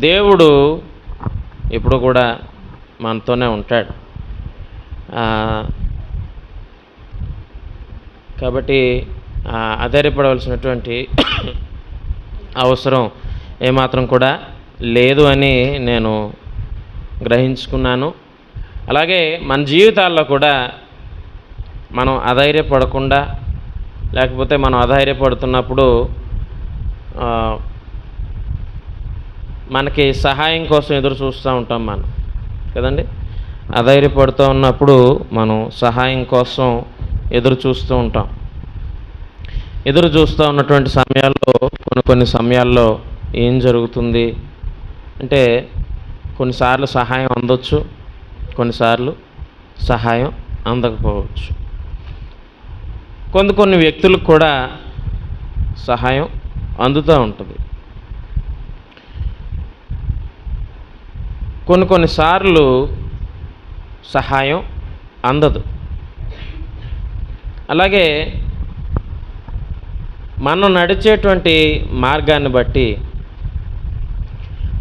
దేవుడు ఎప్పుడు కూడా మనతోనే ఉంటాడు. కాబట్టి ఆధారపడవలసినటువంటి అవసరం ఏమాత్రం కూడా లేదు అని నేను గ్రహించుకున్నాను. అలాగే మన జీవితాల్లో కూడా మనం అధైర్యపడకుండా, లేకపోతే మనం అధైర్యపడుతున్నప్పుడు మనకి సహాయం కోసం ఎదురు చూస్తూ ఉంటాం మనం కదండి. అధైర్యపడుతూ ఉన్నప్పుడు మనం సహాయం కోసం ఎదురు చూస్తూ ఉంటాం. ఎదురు చూస్తూ ఉన్నటువంటి సమయాల్లో కొన్ని సమయాల్లో ఏం జరుగుతుంది అంటే, కొన్నిసార్లు సహాయం అందొచ్చు, కొన్నిసార్లు సహాయం అందకపోవచ్చు. కొన్ని వ్యక్తులకు కూడా సహాయం అందుతూ ఉంటుంది. కొన్నిసార్లు సహాయం అందదు. అలాగే మనం నడిచేటువంటి మార్గాన్ని బట్టి,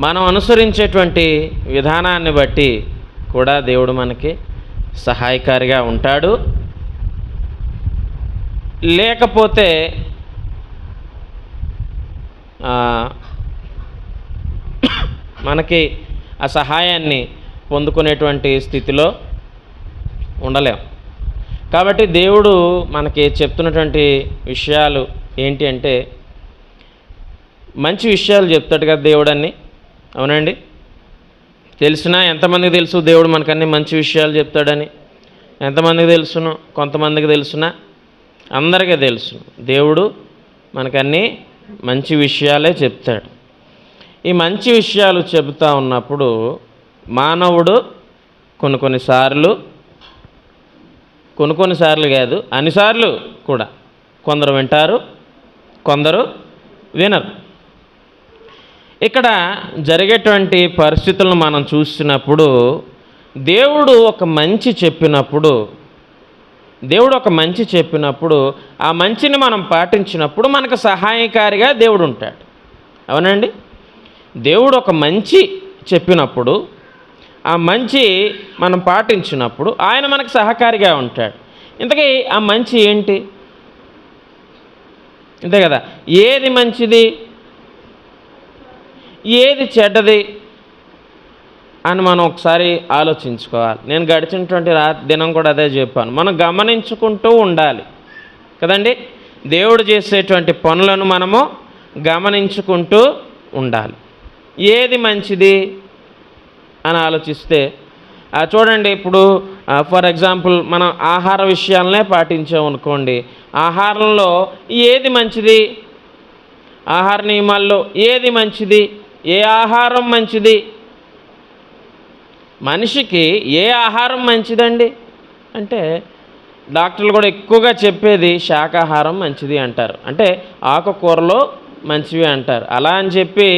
మనం అనుసరించేటువంటి విధానాన్ని బట్టి కూడా దేవుడు మనకి సహాయకారిగా ఉంటాడు. లేకపోతే మనకి ఆ సహాయాన్ని పొందుకునేటువంటి స్థితిలో ఉండలేం. కాబట్టి దేవుడు మనకి చెప్తున్నటువంటి విషయాలు ఏంటి అంటే, మంచి విషయాలు చెప్తాడు కదా దేవుడు అన్నీ. అవునండి, తెలిసినా ఎంతమందికి తెలుసు దేవుడు మనకన్నీ మంచి విషయాలు చెప్తాడని? ఎంతమందికి తెలుసును? కొంతమందికి తెలుసునా? అందరికీ తెలుసు దేవుడు మనకన్నీ మంచి విషయాలే చెప్తాడు. ఈ మంచి విషయాలు చెబుతూ ఉన్నప్పుడు మానవుడు కొన్నిసార్లు కాదు, అన్నిసార్లు కూడా కొందరు వింటారు, కొందరు వినరు. ఇక్కడ జరిగేటువంటి పరిస్థితులను మనం చూసినప్పుడు, దేవుడు ఒక మంచి చెప్పినప్పుడు ఆ మంచిని మనం పాటించినప్పుడు మనకు సహాయకారిగా దేవుడు ఉంటాడు. అవునండి, దేవుడు ఒక మంచి చెప్పినప్పుడు ఆ మంచి మనం పాటించినప్పుడు ఆయన మనకు సహకారిగా ఉంటాడు. ఇంతకీ ఆ మంచి ఏంటి? అంతే కదా, ఏది మంచిది, ఏది చెడ్డది అని మనం ఒకసారి ఆలోచించుకోవాలి. నేను గడిచినటువంటి దినం కూడా అదే చెప్పాను. మనం గమనించుకుంటూ ఉండాలి కదండి. దేవుడు చేసేటువంటి పనులను మనము గమనించుకుంటూ ఉండాలి. ఏది మంచిది అని ఆలోచిస్తే చూడండి, ఇప్పుడు ఫర్ ఎగ్జాంపుల్ మనం ఆహార విషయాలనే పాటించామనుకోండి, ఆహారంలో ఏది మంచిది, ఆహార నియమాల్లో ఏది మంచిది, ఏ ఆహారం మంచిది? మనిషికి ఏ ఆహారం మంచిదండి అంటే, డాక్టర్లు కూడా ఎక్కువగా చెప్పేది శాకాహారం మంచిది అంటారు. అంటే ఆకుకూరలు మంచివి అంటారు. అలా అని చెప్పి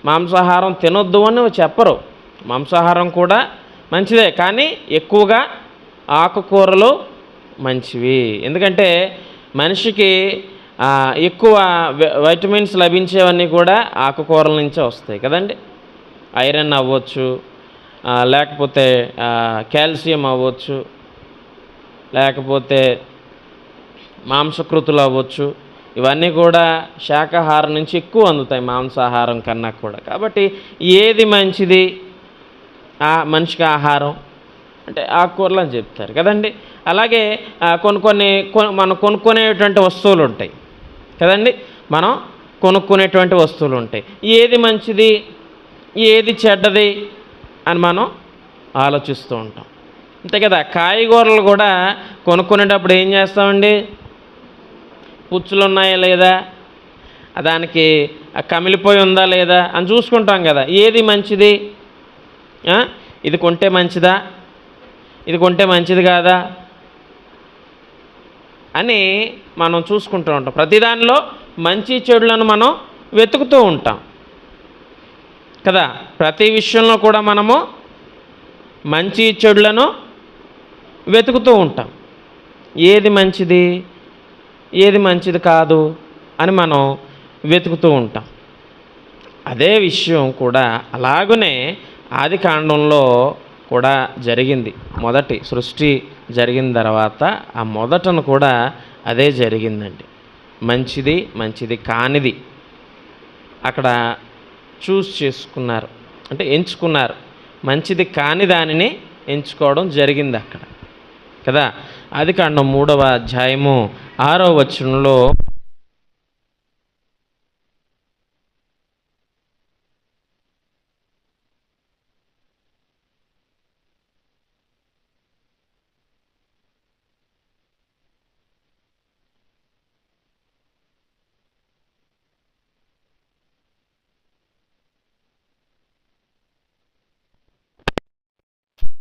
మాంసాహారం తినొద్దు అని చెప్పరు. మాంసాహారం కూడా మంచిదే, కానీ ఎక్కువగా ఆకుకూరలు మంచివి. ఎందుకంటే మనిషికి ఎక్కువ వైటమిన్స్ లభించేవన్నీ కూడా ఆకుకూరల నుంచే వస్తాయి కదండి. ఐరన్ అవ్వచ్చు, లేకపోతే కాల్షియం అవ్వచ్చు, లేకపోతే మాంసకృతులు అవ్వచ్చు. ఇవన్నీ కూడా శాకాహారం నుంచి ఎక్కువ అందుతాయి మాంసాహారం కన్నా కూడా. కాబట్టి ఏది మంచిది మనిషికి ఆహారం అంటే ఆకుకూరలు అని చెప్తారు కదండి. అలాగే మనం కొనుక్కునేటువంటి వస్తువులు ఉంటాయి కదండి. మనం కొనుక్కునేటువంటి వస్తువులు ఉంటాయి. ఏది మంచిది, ఏది చెడ్డది అని మనం ఆలోచిస్తూ ఉంటాం. అంతే కదా. కాయగూరలు కూడా కొనుక్కునేటప్పుడు ఏం చేస్తామండి? పుచ్చులు ఉన్నాయా లేదా, దానికి కమిలిపోయి ఉందా లేదా అని చూసుకుంటాం కదా. ఏది మంచిది, ఇది కొంటే మంచిదా, ఇది కొంటే మంచిది కాదా అని మనం చూసుకుంటూ ఉంటాం. ప్రతిదానిలో మంచి చెడులను మనం వెతుకుతూ ఉంటాం కదా. ప్రతి విషయంలో కూడా మనము మంచి చెడులను వెతుకుతూ ఉంటాం. ఏది మంచిది, ఏది మంచిది కాదు అని మనం వెతుకుతూ ఉంటాం. అదే విషయం కూడా అలాగనే ఆది కాండంలో కూడా జరిగింది. మొదటి సృష్టి జరిగిన తర్వాత ఆ మొదటను కూడా అదే జరిగిందండి. మంచిది మంచిది కానిది అక్కడ చేసుకున్నారు, అంటే ఎంచుకున్నారు. మంచిది కాని దానిని ఎంచుకోవడం జరిగింది అక్కడ కదా. ఆది కాండం 3వ అధ్యాయము 6వ వచనంలో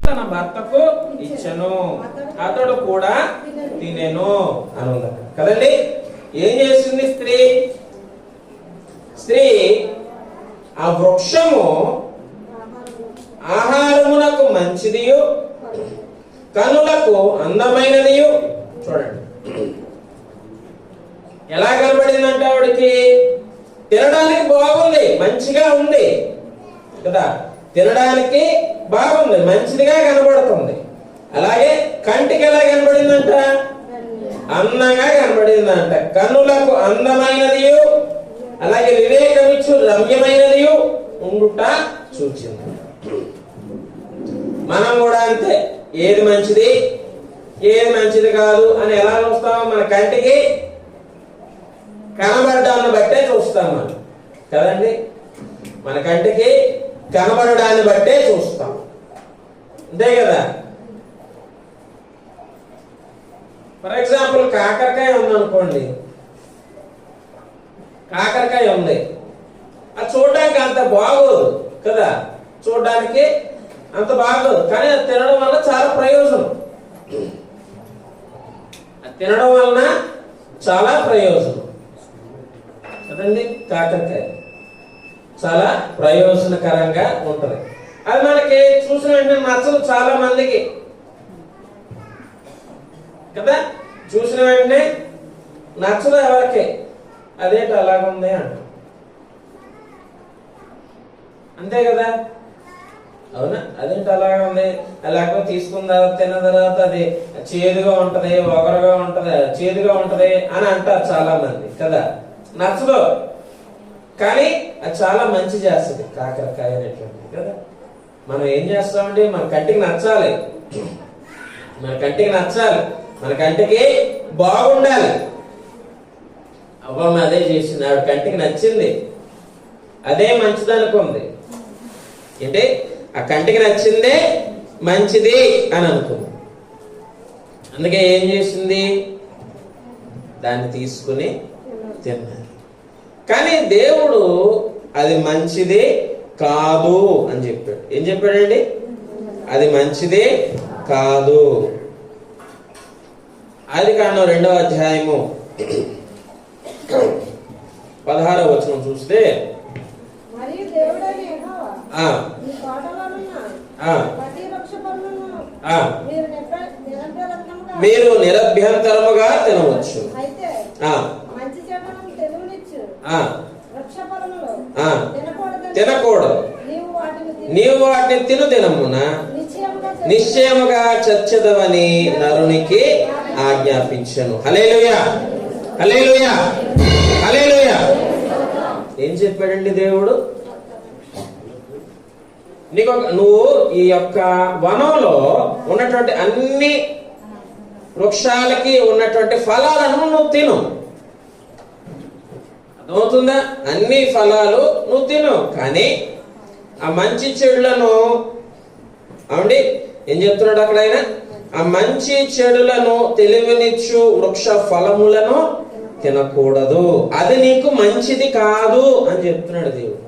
తన భర్తకు ఇచ్చను, అతడు కూడా తినెను అని ఉంది కదండి. ఏం చేస్తుంది స్త్రీ ఆ వృక్షము ఆహారమునకు మంచిదియు కనులకు అందమైనదియు. చూడండి ఎలా కనబడిందంటే ఆవిడకి తినడానికి బాగుంది, మంచిగా ఉంది కదా, తినడానికి బాగుంది, మంచిదిగా కనబడుతుంది. అలాగే కంటికి ఎలా కనబడిందంట, అందంగా కనబడిందంట. కన్నులకు అందమైనదియు అలాగే వివేకమిచ్చు రమ్యమైనదియు ఉండుట చూచింది. మనం కూడా అంతే, ఏది మంచిది ఏది మంచిది కాదు అని ఎలా చూస్తాం? మన కంటికి కనబడ్డాన్ని బట్టే చూస్తాం మనం కదండి. మన కంటికి కనబడడాన్ని బట్టే చూస్తాం, అంతే కదా. ఫర్ ఎగ్జాంపుల్ కాకరకాయ ఉందనుకోండి, కాకరకాయ ఉంది, అది చూడడానికి అంత బాగోదు కదా, చూడడానికి అంత బాగోదు, కానీ అది తినడం వల్ల చాలా ప్రయోజనం. అది తినడం వలన చాలా ప్రయోజనం కదండి. కాకరకాయ చాలా ప్రయోజనకరంగా ఉంటుంది. అది మనకి చూసిన వెంటనే నచ్చదు చాలా మందికి కదా, చూసిన వెంటనే నచ్చదు ఎవరికి. అదేంటి అలాగుంది అంట, అంతే కదా, అవునా? అదేంటి అలాగే ఉంది, అలాగే తీసుకున్న తర్వాత తిన్న తర్వాత అది చేదుగా ఉంటది, ఒగరుగా ఉంటది, చేదుగా ఉంటది అని అంటారు చాలా మంది కదా, నచ్చదు. కానీ అది చాలా మంచి చేస్తుంది కాకరకాయ అనేటువంటిది కదా. మనం ఏం చేస్తామండి, మన కంటికి నచ్చాలి, మన కంటికి నచ్చాలి, మన కంటికి బాగుండాలి. అవ్వమ్మ అదే చేసింది, ఆవిడ కంటికి నచ్చింది, అదే మంచిది అనుకుంది. ఏంటి, ఆ కంటికి నచ్చిందే మంచిది అని అనుకుంది. అందుకే ఏం చేసింది, దాన్ని తీసుకుని తిన్నది. కానీ దేవుడు అది మంచిదే కాదు అని చెప్పాడు. ఏం చెప్పాడండి, అది మంచిదే కాదు. ఆది కాండం 2వ అధ్యాయము 16వ వచనం చూస్తే, మీరు నిరభ్యంతరముగా తినవచ్చు, తినకూడదు, నీవు వాటిని తిను దినమున నిశ్చయముగా చచ్చెదవని నరునికి ఆజ్ఞాపించెను. హల్లెలూయా, హల్లెలూయా, హల్లెలూయా. ఏం చెప్పాడండి దేవుడు, నీకు నువ్వు ఈ యొక్క వనంలో ఉన్నటువంటి అన్ని వృక్షాలకి ఉన్నటువంటి ఫలాలను నువ్వు తిను. అర్థమవుతుందా? అన్ని ఫలాలు నువ్వు తిను, కానీ ఆ మంచి చెడులను, అవునండి ఏం చెప్తున్నాడు అక్కడ ఆయన, ఆ మంచి చెడులను తెలివినిచ్చు వృక్ష ఫలములను తినకూడదు, అది నీకు మంచిది కాదు అని చెప్తున్నాడు దేవుడు.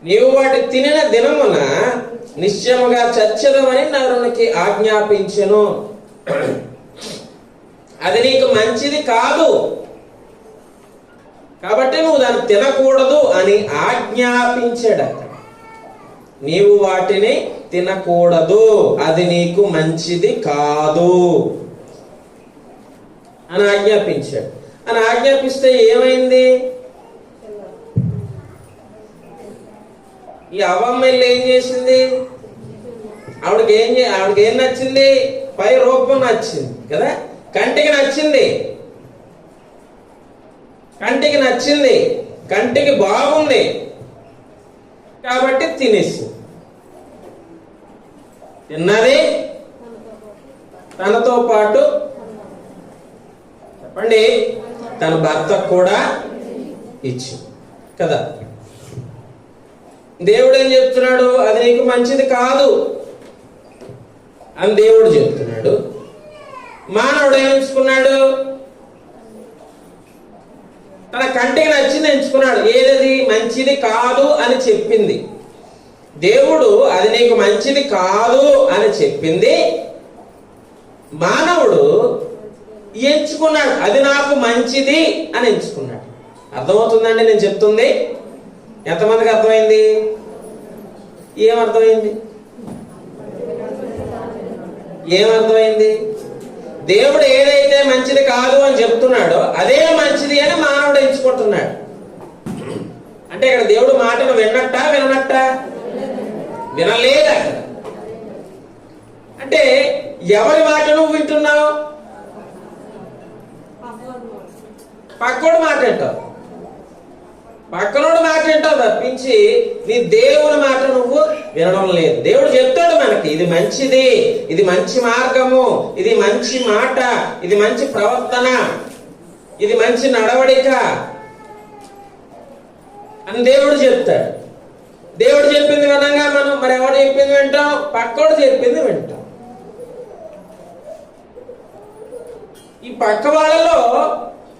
నీవు వాటి తినిన దినమున నిశ్చయముగా చచ్చెదవని నరునికి ఆజ్ఞాపించెను. అది నీకు మంచిది కాదు కాబట్టి నువ్వు దాన్ని తినకూడదు అని ఆజ్ఞాపించాడు. నీవు వాటిని తినకూడదు, అది నీకు మంచిది కాదు అని ఆజ్ఞాపించాడు. అని ఆజ్ఞాపిస్తే ఏమైంది, ఈ అవ్వమ్మ వెళ్ళి ఏం చేసింది? ఆవిడకి ఏం నచ్చింది? పై రూపం నచ్చింది కదా, కంటికి నచ్చింది, కంటికి బాగుంది కాబట్టి తినేసింది. తిన్నది, తనతో పాటు చెప్పండి తన భర్తకు కూడా ఇచ్చింది కదా. దేవుడు ఏం చెప్తున్నాడు? అది నీకు మంచిది కాదు అని దేవుడు చెప్తున్నాడు. మానవుడు ఏం ఎంచుకున్నాడు? తన కంటికి నచ్చింది ఎంచుకున్నాడు. ఏదది మంచిది కాదు అని చెప్పింది దేవుడు. అది నీకు మంచిది కాదు అని చెప్పింది మానవుడు ఎంచుకున్నాడు. అది నాకు మంచిది అని ఎంచుకున్నాడు. అర్థమవుతుందండి నేను చెప్తుంది? ఎంతమందికి అర్థమైంది? ఏమర్థమైంది? దేవుడు ఏదైతే మంచిది కాదు అని చెప్తున్నాడో అదే మంచిది అని మానవుడు ఎంచుకుంటున్నాడు. అంటే ఇక్కడ దేవుడు మాటను విననట్ట వినలేదు అక్కడ. అంటే ఎవరి మాట నువ్వు వింటున్నావు? పక్కోడు మాట వింటావు తప్పించి నీ దేవుని మాట నువ్వు వినడం లేదు. దేవుడు చెప్తాడు మనకి ఇది మంచిది, ఇది మంచి మార్గము, ఇది మంచి మాట, ఇది మంచి ప్రవర్తన, ఇది మంచి నడవడిక అని దేవుడు చెప్తాడు. దేవుడు చెప్పింది వినంగా మనం మరి ఎవరు చెప్పింది వింటాం? పక్కోడు చెప్పింది వింటాం. ఈ పక్క వాళ్ళలో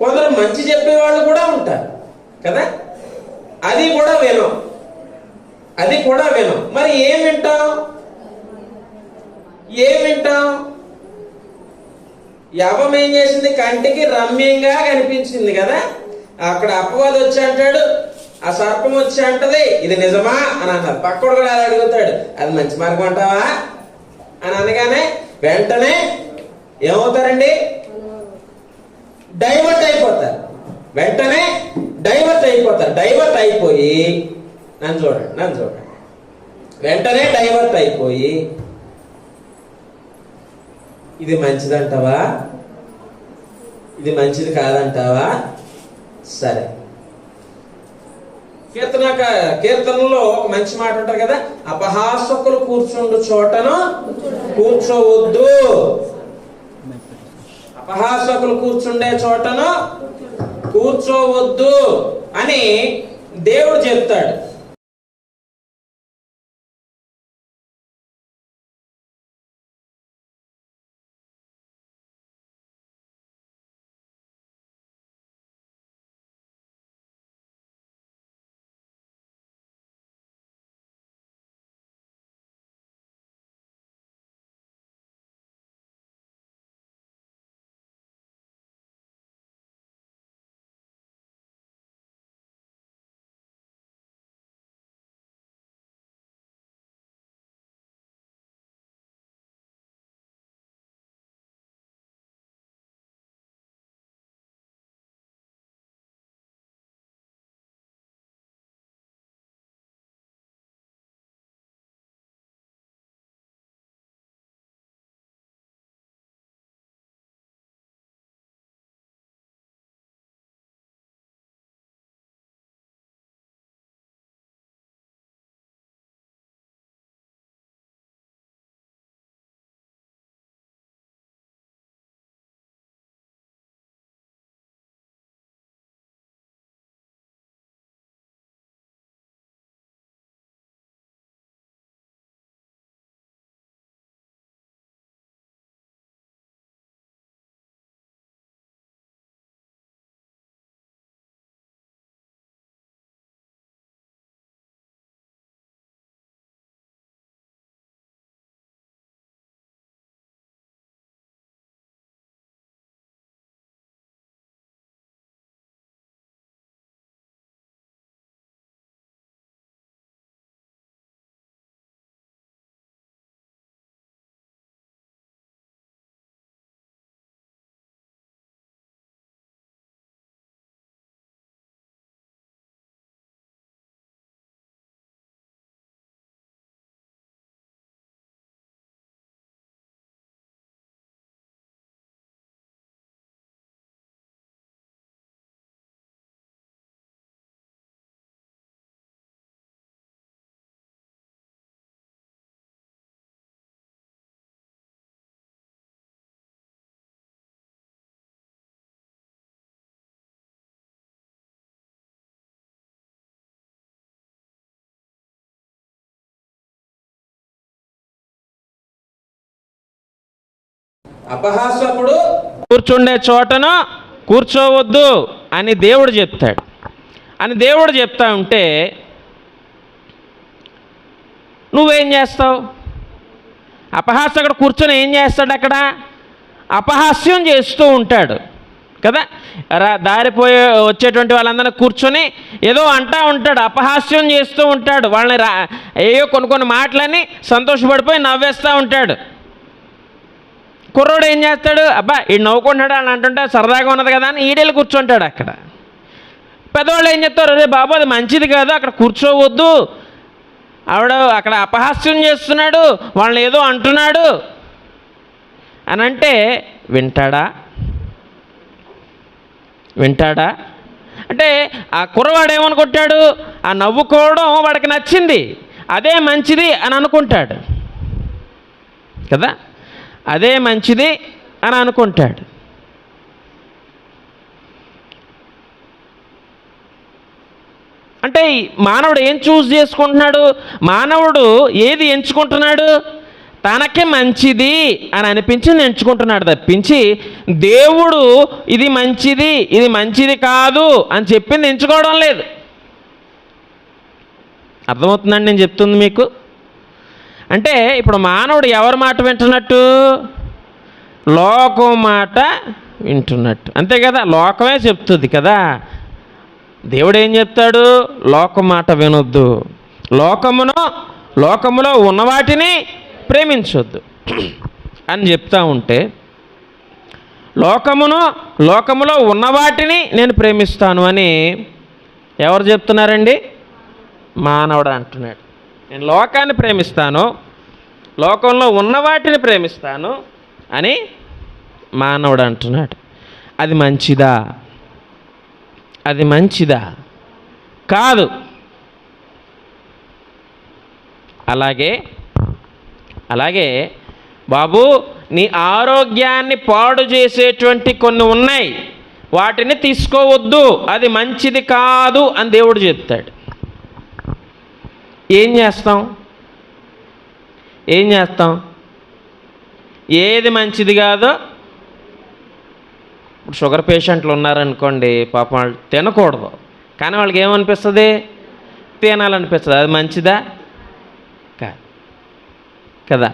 కొందరు మంచి చెప్పేవాళ్ళు కూడా ఉంటారు కదా, అది కూడా వినం. మరి ఏం వింటాం? యవ్వం ఏం చేసింది? కంటికి రమ్యంగా కనిపించింది కదా. అక్కడ అపవాది వచ్చి అంటాడు, ఆ సర్పం వచ్చి అంటది ఇది నిజమా అని అన్నారు. పక్కడు కూడా అలా అడుగుతాడు, అది మంచి మార్గం అంటావా అని అనగానే వెంటనే ఏమవుతారండి? డైవర్ట్ అయిపోతారు. డైవర్ట్ అయిపోయి నన్ను చూడండి వెంటనే డైవర్ట్ అయిపోయి ఇది మంచిదంటావా, ఇది మంచిది కాదంటావా? సరే, కీర్తనలో ఒక మంచి మాట ఉంటారు కదా, అపహాసకులు కూర్చుండు చోటను కూర్చోవద్దు, అపహాసకులు కూర్చుండే చోటను కూర్చోవద్దు అని దేవుడు చెప్తాడు. అపహాసకుడు కూర్చుండే చోటను కూర్చోవద్దు అని దేవుడు చెప్తాడు. అని దేవుడు చెప్తా ఉంటే నువ్వేం చేస్తావు? అపహాసకుడు కూర్చొని ఏం చేస్తాడు? అక్కడ అపహాస్యం చేస్తూ ఉంటాడు కదా. దారిపోయే వచ్చేటువంటి వాళ్ళందరినీ కూర్చొని ఏదో అంటూ ఉంటాడు, అపహాస్యం చేస్తూ ఉంటాడు. వాళ్ళని ఏయో కొన్ని మాటలని సంతోషపడిపోయి నవ్వేస్తూ ఉంటాడు. కుర్రోడు ఏం చేస్తాడు? అబ్బా ఈడు నవ్వుకుంటాడు అని అంటుంటే సరదాగా ఉన్నది కదా అని ఈడేళ్ళు కూర్చుంటాడు అక్కడ. పెద్దవాళ్ళు ఏం చెప్తారు? అరే బాబు అది మంచిది కాదు, అక్కడ కూర్చోవద్దు, ఆవిడ అక్కడ అపహాస్యం చేస్తున్నాడు, వాళ్ళని ఏదో అంటున్నాడు అని అంటే వింటాడా? అంటే ఆ కుర్రవాడు ఏమనుకుంటాడు? ఆ నవ్వుకోవడం వాడికి నచ్చింది, అదే మంచిది అని అనుకుంటాడు కదా. అదే మంచిది అని అనుకుంటాడు. అంటే మానవుడు ఏం చూస్ చేసుకుంటున్నాడు? మానవుడు ఏది ఎంచుకుంటున్నాడు? తనకే మంచిది అని అనిపించింది ఎంచుకుంటున్నాడు తప్పించి దేవుడు ఇది మంచిది ఇది మంచిది కాదు అని చెప్పింది ఎంచుకోవడం లేదు. అర్థమవుతుందండి నేను చెప్తుంది మీకు? అంటే ఇప్పుడు మానవుడు ఎవరి మాట వింటున్నట్టు? లోకం మాట వింటున్నట్టు, అంతే కదా. లోకమే చెప్తుంది కదా. దేవుడు ఏం చెప్తాడు? లోకం మాట వినొద్దు, లోకములో ఉన్న వాటిని ప్రేమించొద్దు అని చెప్తా ఉంటే లోకములో ఉన్న వాటిని నేను ప్రేమిస్తాను అని ఎవరు చెప్తున్నారండి? మానవుడు అంటున్నాడు. నేను లోకాన్ని ప్రేమిస్తాను, లోకంలో ఉన్న వాటిని ప్రేమిస్తాను అని మానవుడు అంటున్నాడు. అది మంచిదా? అది మంచిదా? కాదు. అలాగే బాబు నీ ఆరోగ్యాన్ని పాడు చేసేటువంటి కొన్ని ఉన్నాయి, వాటిని తీసుకోవద్దు, అది మంచిది కాదు అని దేవుడు చెప్తాడు. ఏం చేస్తాం? ఏది మంచిది కాదో, ఇప్పుడు షుగర్ పేషెంట్లు ఉన్నారనుకోండి, పాపం వాళ్ళు తినకూడదు, కానీ వాళ్ళకి ఏమనిపిస్తుంది? తినాలనిపిస్తుంది. అది మంచిదా? కదా,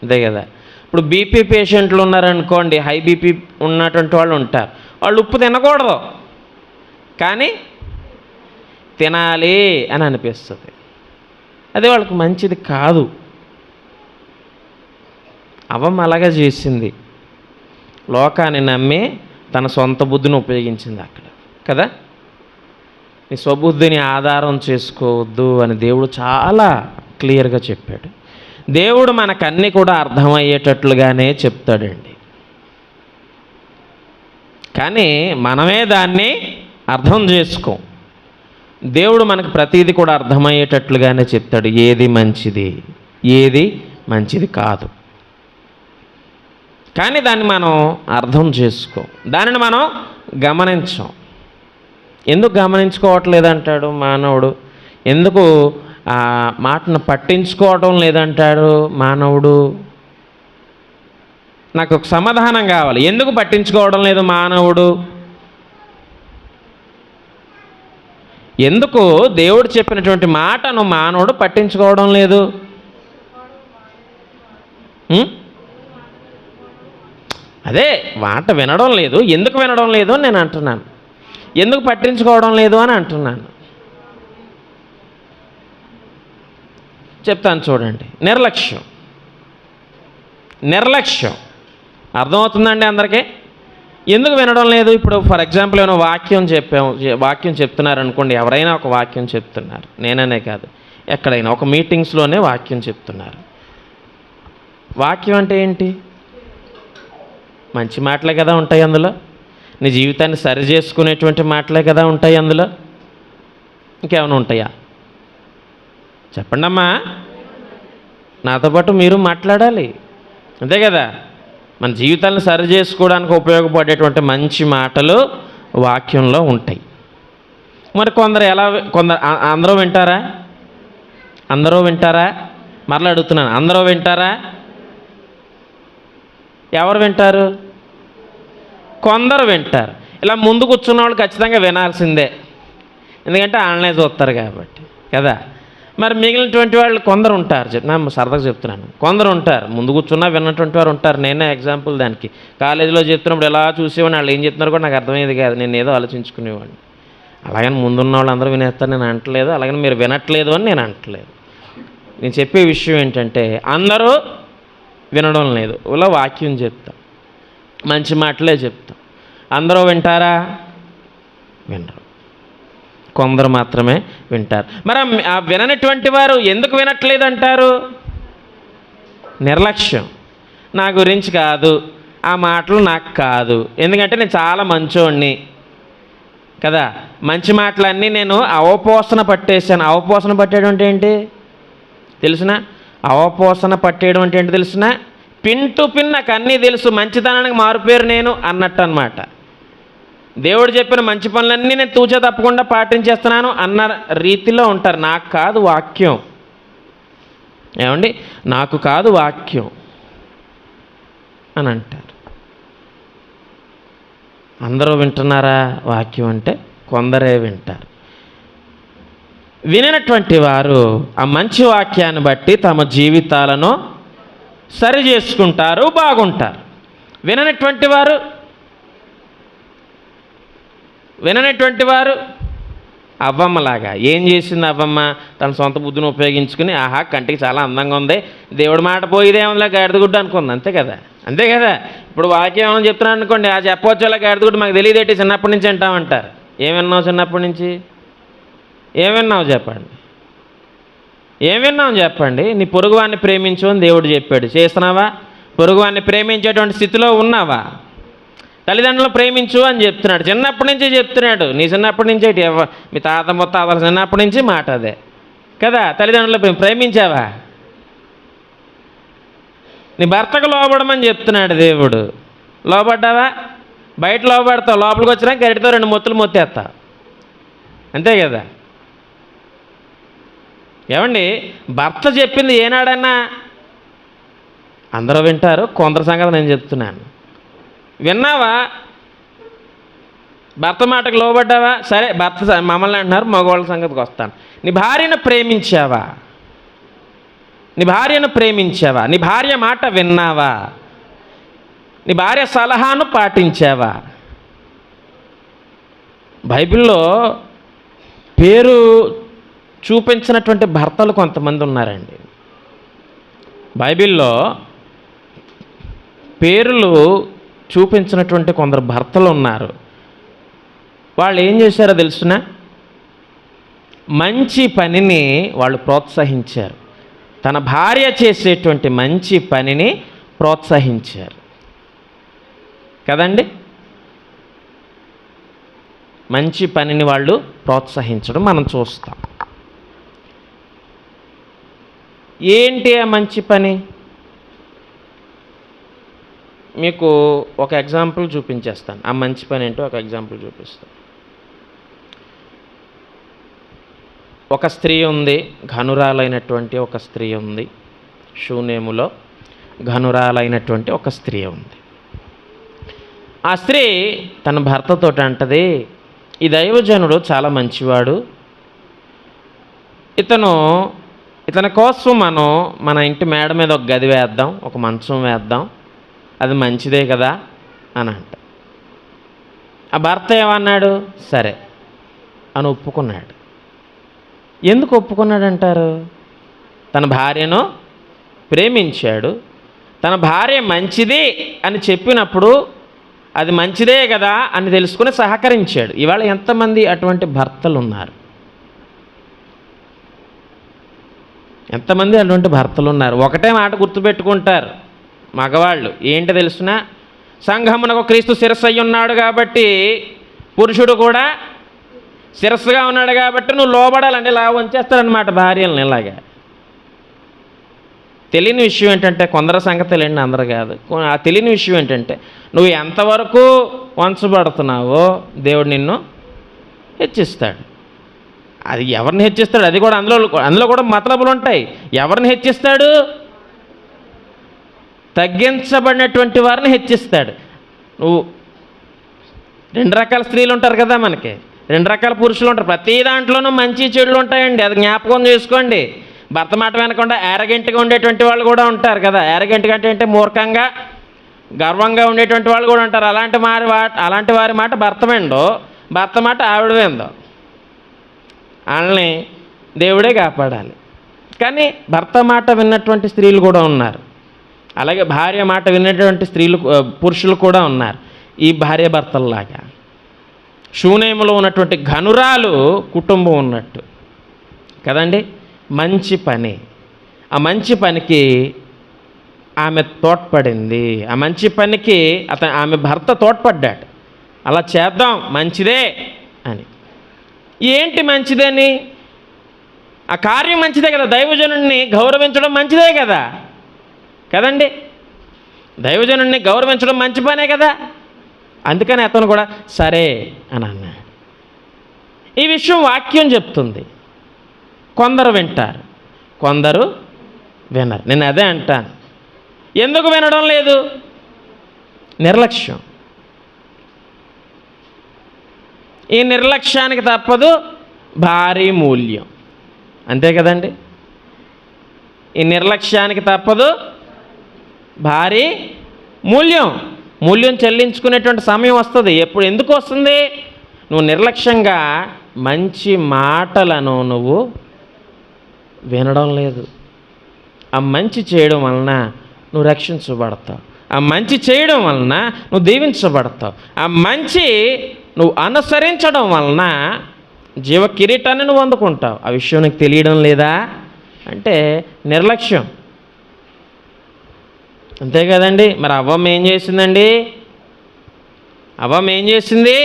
అంతే కదా. ఇప్పుడు బీపీ పేషెంట్లు ఉన్నారనుకోండి, హై బీపీ ఉన్నటువంటి వాళ్ళు ఉంటారు, వాళ్ళు ఉప్పు తినకూడదు, కానీ తినాలి అని అనిపిస్తుంది. అదే వాళ్ళకి మంచిది కాదు. అవ్వం అలాగే చేసింది, లోకాన్ని నమ్మి తన సొంత బుద్ధిని ఉపయోగించింది అక్కడ కదా. నీ స్వబుద్ధిని ఆధారం చేసుకోవద్దు అని దేవుడు చాలా క్లియర్గా చెప్పాడు. దేవుడు మనకన్నీ కూడా అర్థమయ్యేటట్లుగానే చెప్తాడండి, కానీ మనమే దాన్ని అర్థం చేసుకోం. దేవుడు మనకు ప్రతీది కూడా అర్థమయ్యేటట్లుగానే చెప్తాడు, ఏది మంచిది ఏది మంచిది కాదు. కానీ దాన్ని మనం అర్థం చేసుకోం, దానిని మనం గమనించం. ఎందుకు గమనించుకోవట్లేదంటాడు మానవుడు? ఎందుకు ఆ మాటను పట్టించుకోవటం లేదంటాడు మానవుడు? నాకు ఒక సమాధానం కావాలి. ఎందుకు పట్టించుకోవడం లేదు మానవుడు? ఎందుకు దేవుడు చెప్పినటువంటి మాటను మానవుడు పట్టించుకోవడం లేదు? అదే మాట వినడం లేదు. ఎందుకు వినడం లేదు అని నేను అంటున్నాను, ఎందుకు పట్టించుకోవడం లేదు అని అంటున్నాను. చెప్తాను చూడండి. నిర్లక్ష్యం అర్థమవుతుందండి అందరికీ? ఎందుకు వినడం లేదు? ఇప్పుడు ఫర్ ఎగ్జాంపుల్ ఏమైనా వాక్యం చెప్తున్నారనుకోండి, ఎవరైనా ఒక వాక్యం చెప్తున్నారు, నేననే కాదు ఎక్కడైనా ఒక మీటింగ్స్లోనే వాక్యం చెప్తున్నారు. వాక్యం అంటే ఏంటి? మంచి మాటలే కదా ఉంటాయి అందులో, నీ జీవితాన్ని సరి చేసుకునేటువంటి మాటలే కదా ఉంటాయి అందులో. ఇంకేమైనా ఉంటాయా? చెప్పండి అమ్మా, నాతో పాటు మీరు మాట్లాడాలి, అంతే కదా. మన జీవితాలను సరి చేసుకోవడానికి ఉపయోగపడేటువంటి మంచి మాటలు వాక్యంలో ఉంటాయి. మరి కొందరు అందరూ వింటారా? మరలా అడుగుతున్నాను, అందరూ వింటారా? ఎవరు వింటారు? కొందరు వింటారు. ఇలా ముందు కూర్చున్న వాళ్ళు ఖచ్చితంగా వినాల్సిందే, ఎందుకంటే వాళ్ళనే చూస్తారు కాబట్టి కదా. మరి మిగిలినటువంటి వాళ్ళు కొందరు ఉంటారు. నా సరదాగా చెప్తున్నాను, కొందరు ఉంటారు ముందు కూర్చున్నా విన్నటువంటి వారు ఉంటారు. నేనే ఎగ్జాంపుల్ దానికి. కాలేజీలో చెప్తున్నప్పుడు ఎలా చూసేవాడిని, వాళ్ళు ఏం చెప్తున్నారు కూడా నాకు అర్థమయ్యేది కాదు, నేను ఏదో ఆలోచించుకునేవాడిని. అలాగని ముందున్న వాళ్ళు అందరూ వినేస్తారు నేను అంటలేదు, అలాగని మీరు వినట్లేదు అని నేను అంటలేదు. నేను చెప్పే విషయం ఏంటంటే అందరూ వినడం లేదు. ఇలా వాక్యం చెప్తాం, మంచి మాటలే చెప్తాం. అందరూ వింటారా? వినరు, కొందరు మాత్రమే వింటారు. మరి ఆ విననటువంటి వారు ఎందుకు వినట్లేదు అంటారు? నిర్లక్ష్యం. నా గురించి కాదు, ఆ మాటలు నాకు కాదు, ఎందుకంటే నేను చాలా మంచోడిని కదా. మంచి మాటలన్నీ నేను అవపోసన పట్టేశాను. అవపోసన పట్టేయడం అంటే ఏంటి తెలుసునా? అవపోసన పట్టేయడం అంటే ఏంటి తెలుసునా? పిన్ టు పిన్ నాకు అన్నీ తెలుసు, మంచితనానికి మారుపేరు నేను అన్నట్టు అనమాట. దేవుడు చెప్పిన మంచి పనులన్నీ నేను తూచా తప్పకుండా పాటించేస్తున్నాను అన్న రీతిలో ఉంటారు. నాకు కాదు వాక్యం, ఏమండి, నాకు కాదు వాక్యం అని అంటారు. అందరూ వింటున్నారా వాక్యం అంటే? కొందరే వింటారు. విననటువంటి వారు ఆ మంచి వాక్యాన్ని బట్టి తమ జీవితాలను సరి చేసుకుంటారు, బాగుంటారు. విననటువంటి వారు అవ్వమ్మలాగా ఏం చేసింది అవ్వమ్మ? తన సొంత బుద్ధిని ఉపయోగించుకుని ఆహా కంటికి చాలా అందంగా ఉంది, దేవుడి మాట పోయిదేమోలా గాడిదగుడ్డు అనుకుంది, అంతే కదా. ఇప్పుడు వాక్యం ఏమని చెప్తున్నాను అనుకోండి, ఆ చెప్పవచ్చు అలా గాడిదగుడ్డు మాకు తెలియదేంటి, చిన్నప్పటి నుంచి అంటామంటారు. ఏం విన్నావు చిన్నప్పటి నుంచి? ఏం విన్నావు చెప్పండి. నీ పొరుగువాన్ని ప్రేమించు అని దేవుడు చెప్పాడు, చేస్తున్నావా? పొరుగువాన్ని ప్రేమించేటువంటి స్థితిలో ఉన్నావా? తల్లిదండ్రులు ప్రేమించు అని చెప్తున్నాడు, చిన్నప్పటి నుంచి చెప్తున్నాడు. నీ చిన్నప్పటి నుంచి మీ తాత ముత్తాతల చిన్నప్పటి నుంచి మాట అదే కదా. తల్లిదండ్రులు ప్రేమించావా? నీ భర్తకు లోబడమని చెప్తున్నాడు దేవుడు, లోబడ్డావా? బయట లోబడతావు, లోపలికి వచ్చినా గరిటితో 2 మొత్తులు మొత్తేస్తావు, అంతే కదా. ఏమండి, భర్త చెప్పింది ఏనాడన్నా అందరూ వింటారు, కొందరు సంగతి నేను చెప్తున్నాను. విన్నావా? భర్త మాటకు లోబడ్డావా? సరే, భర్త మమ్మల్ని అంటున్నారు, మగవాళ్ళ సంగతికి వస్తాను. నీ భార్యను ప్రేమించావా? నీ భార్య మాట విన్నావా? నీ భార్య సలహాను పాటించావా? బైబిల్లో పేరు చూపించినటువంటి భర్తలు కొంతమంది ఉన్నారండి. బైబిల్లో పేర్లు చూపించినటువంటి కొందరు భర్తలు ఉన్నారు. వాళ్ళు ఏం చేశారో తెలుసునా? మంచి పనిని వాళ్ళు ప్రోత్సహించారు. తన భార్య చేసేటువంటి మంచి పనిని ప్రోత్సహించారు కదండి. మంచి పనిని వాళ్ళు ప్రోత్సహించడం మనం చూస్తాం. ఏంటి ఆ మంచి పని? మీకు ఒక ఎగ్జాంపుల్ చూపించేస్తాను. ఆ మంచి పని ఏంటో ఒక ఎగ్జాంపుల్ చూపిస్తాను. ఒక స్త్రీ ఉంది, ఘనురాలైనటువంటి ఒక స్త్రీ ఉంది. షూనేములో ఘనురాలైనటువంటి ఒక స్త్రీ ఉంది. ఆ స్త్రీ తన భర్తతో అంటది, ఈ దైవజనుడు చాలా మంచివాడు, ఇతని కోసం మనం మన ఇంటి మేడ మీద ఒక గది వేద్దాం, ఒక మంచం వేద్దాం, అది మంచిదే కదా అని అంట. ఆ భర్త ఏమన్నాడు? సరే అని ఒప్పుకున్నాడు. ఎందుకు ఒప్పుకున్నాడంటారు? తన భార్యను ప్రేమించాడు. తన భార్య మంచిది అని చెప్పినప్పుడు అది మంచిదే కదా అని తెలుసుకుని సహకరించాడు. ఇవాళ ఎంతమంది అటువంటి భర్తలు ఉన్నారు? ఎంతమంది అటువంటి భర్తలు ఉన్నారు? ఒకటే మాట గుర్తుపెట్టుకుంటారు మగవాళ్ళు, ఏంటి తెలుసునా? సంఘమునకు క్రీస్తు శిరస్సు అయి ఉన్నాడు కాబట్టి, పురుషుడు కూడా శిరస్సుగా ఉన్నాడు కాబట్టి నువ్వు లోబడాలంటే ఇలా వంచేస్తారనమాట భార్యలను. ఇలాగా తెలియని విషయం ఏంటంటే, కొందరు సంగతి తెలియండి, అందరు కాదు. ఆ తెలియని విషయం ఏంటంటే, నువ్వు ఎంతవరకు వంచబడుతున్నావో దేవుడు నిన్ను హెచ్చిస్తాడు. అది ఎవరిని హెచ్చిస్తాడు? అది కూడా అందులో కూడా మతలబులు ఉంటాయి. ఎవరిని హెచ్చిస్తాడు? తగ్గించబడినటువంటి వారిని హెచ్చిస్తాడు. నువ్వు 2 రకాల స్త్రీలు ఉంటారు కదా, మనకి 2 రకాల పురుషులు ఉంటారు. ప్రతి దాంట్లోనూ మంచి చెడులు ఉంటాయండి, అది జ్ఞాపకం చేసుకోండి. భర్త మాట వినకుండా యారగెంట్గా ఉండేటువంటి వాళ్ళు కూడా ఉంటారు కదా. యారగెంట్గా అంటే మూర్ఖంగా, గర్వంగా ఉండేటువంటి వాళ్ళు కూడా ఉంటారు. అలాంటి వారి మాట భర్త విండో, భర్త మాట ఆవిడ విందో. వాళ్ళని దేవుడే కాపాడాలి. కానీ భర్త మాట విన్నటువంటి స్త్రీలు కూడా ఉన్నారు, అలాగే భార్య మాట విన్నటువంటి పురుషులు కూడా ఉన్నారు. ఈ భార్య భర్తల్లాగా షూనేములో ఉన్నటువంటి ఘనురాలు కుటుంబం ఉన్నట్టు కదండి. మంచి పని, ఆ మంచి పనికి ఆమె తోడ్పడింది. ఆ మంచి పనికి ఆమె భర్త తోడ్పడ్డాడు. అలా చేద్దాం, మంచిదే అని. ఏంటి మంచిదని? ఆ కార్యం మంచిదే కదా, దైవజనుడిని గౌరవించడం మంచిదే కదా, కదండి. దైవజనుడిని గౌరవించడం మంచి పనే కదా. అందుకని అతను కూడా సరే అని అన్నాడు. ఈ విషయం వాక్యం చెప్తుంది. కొందరు వింటారు, కొందరు వినరు. నేను అదే అంటాను. ఎందుకు వినడం లేదు? నిర్లక్ష్యం. ఈ నిర్లక్ష్యానికి తప్పదు భారీ మూల్యం, అంతే కదండి. ఈ నిర్లక్ష్యానికి తప్పదు భారీ మూల్యం చెల్లించుకునేటువంటి సమయం వస్తుంది. ఎందుకు వస్తుంది? నువ్వు నిర్లక్ష్యంగా మంచి మాటలను నువ్వు వినడం లేదు. ఆ మంచి చేయడం వలన నువ్వు రక్షించబడతావు, ఆ మంచి చేయడం వలన నువ్వు దీవించబడతావు, ఆ మంచి నువ్వు అనుసరించడం వలన జీవ కిరీటాన్ని నువ్వు అందుకుంటావు. ఆ విషయం నీకు తెలియడం లేదా అంటే నిర్లక్ష్యం, అంతే కదండి. మరి అవ్వమ్మ ఏం చేసిందండి? అవ్వమ్మ ఏం చేసింది?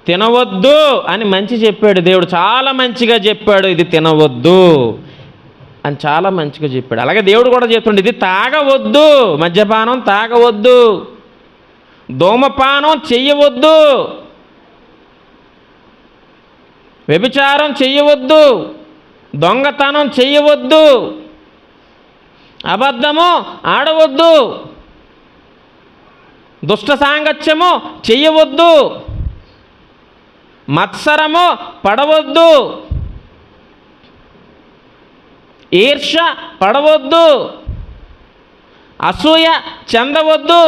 తినవద్దు అని మంచి చెప్పాడు దేవుడు, చాలా మంచిగా చెప్పాడు. ఇది తినవద్దు అని చాలా మంచిగా చెప్పాడు. అలాగే దేవుడు కూడా చెప్తుండే, ఇది తాగవద్దు, మద్యపానం తాగవద్దు, ధూమపానం చెయ్యవద్దు, వ్యభిచారం చెయ్యవద్దు, దొంగతనం చెయ్యవద్దు, అబద్ధము ఆడవద్దు, దుష్ట సాంగత్యము చెయ్యవద్దు, మత్సరము పడవద్దు, ఈర్ష్య పడవద్దు, అసూయ చెందవద్దు.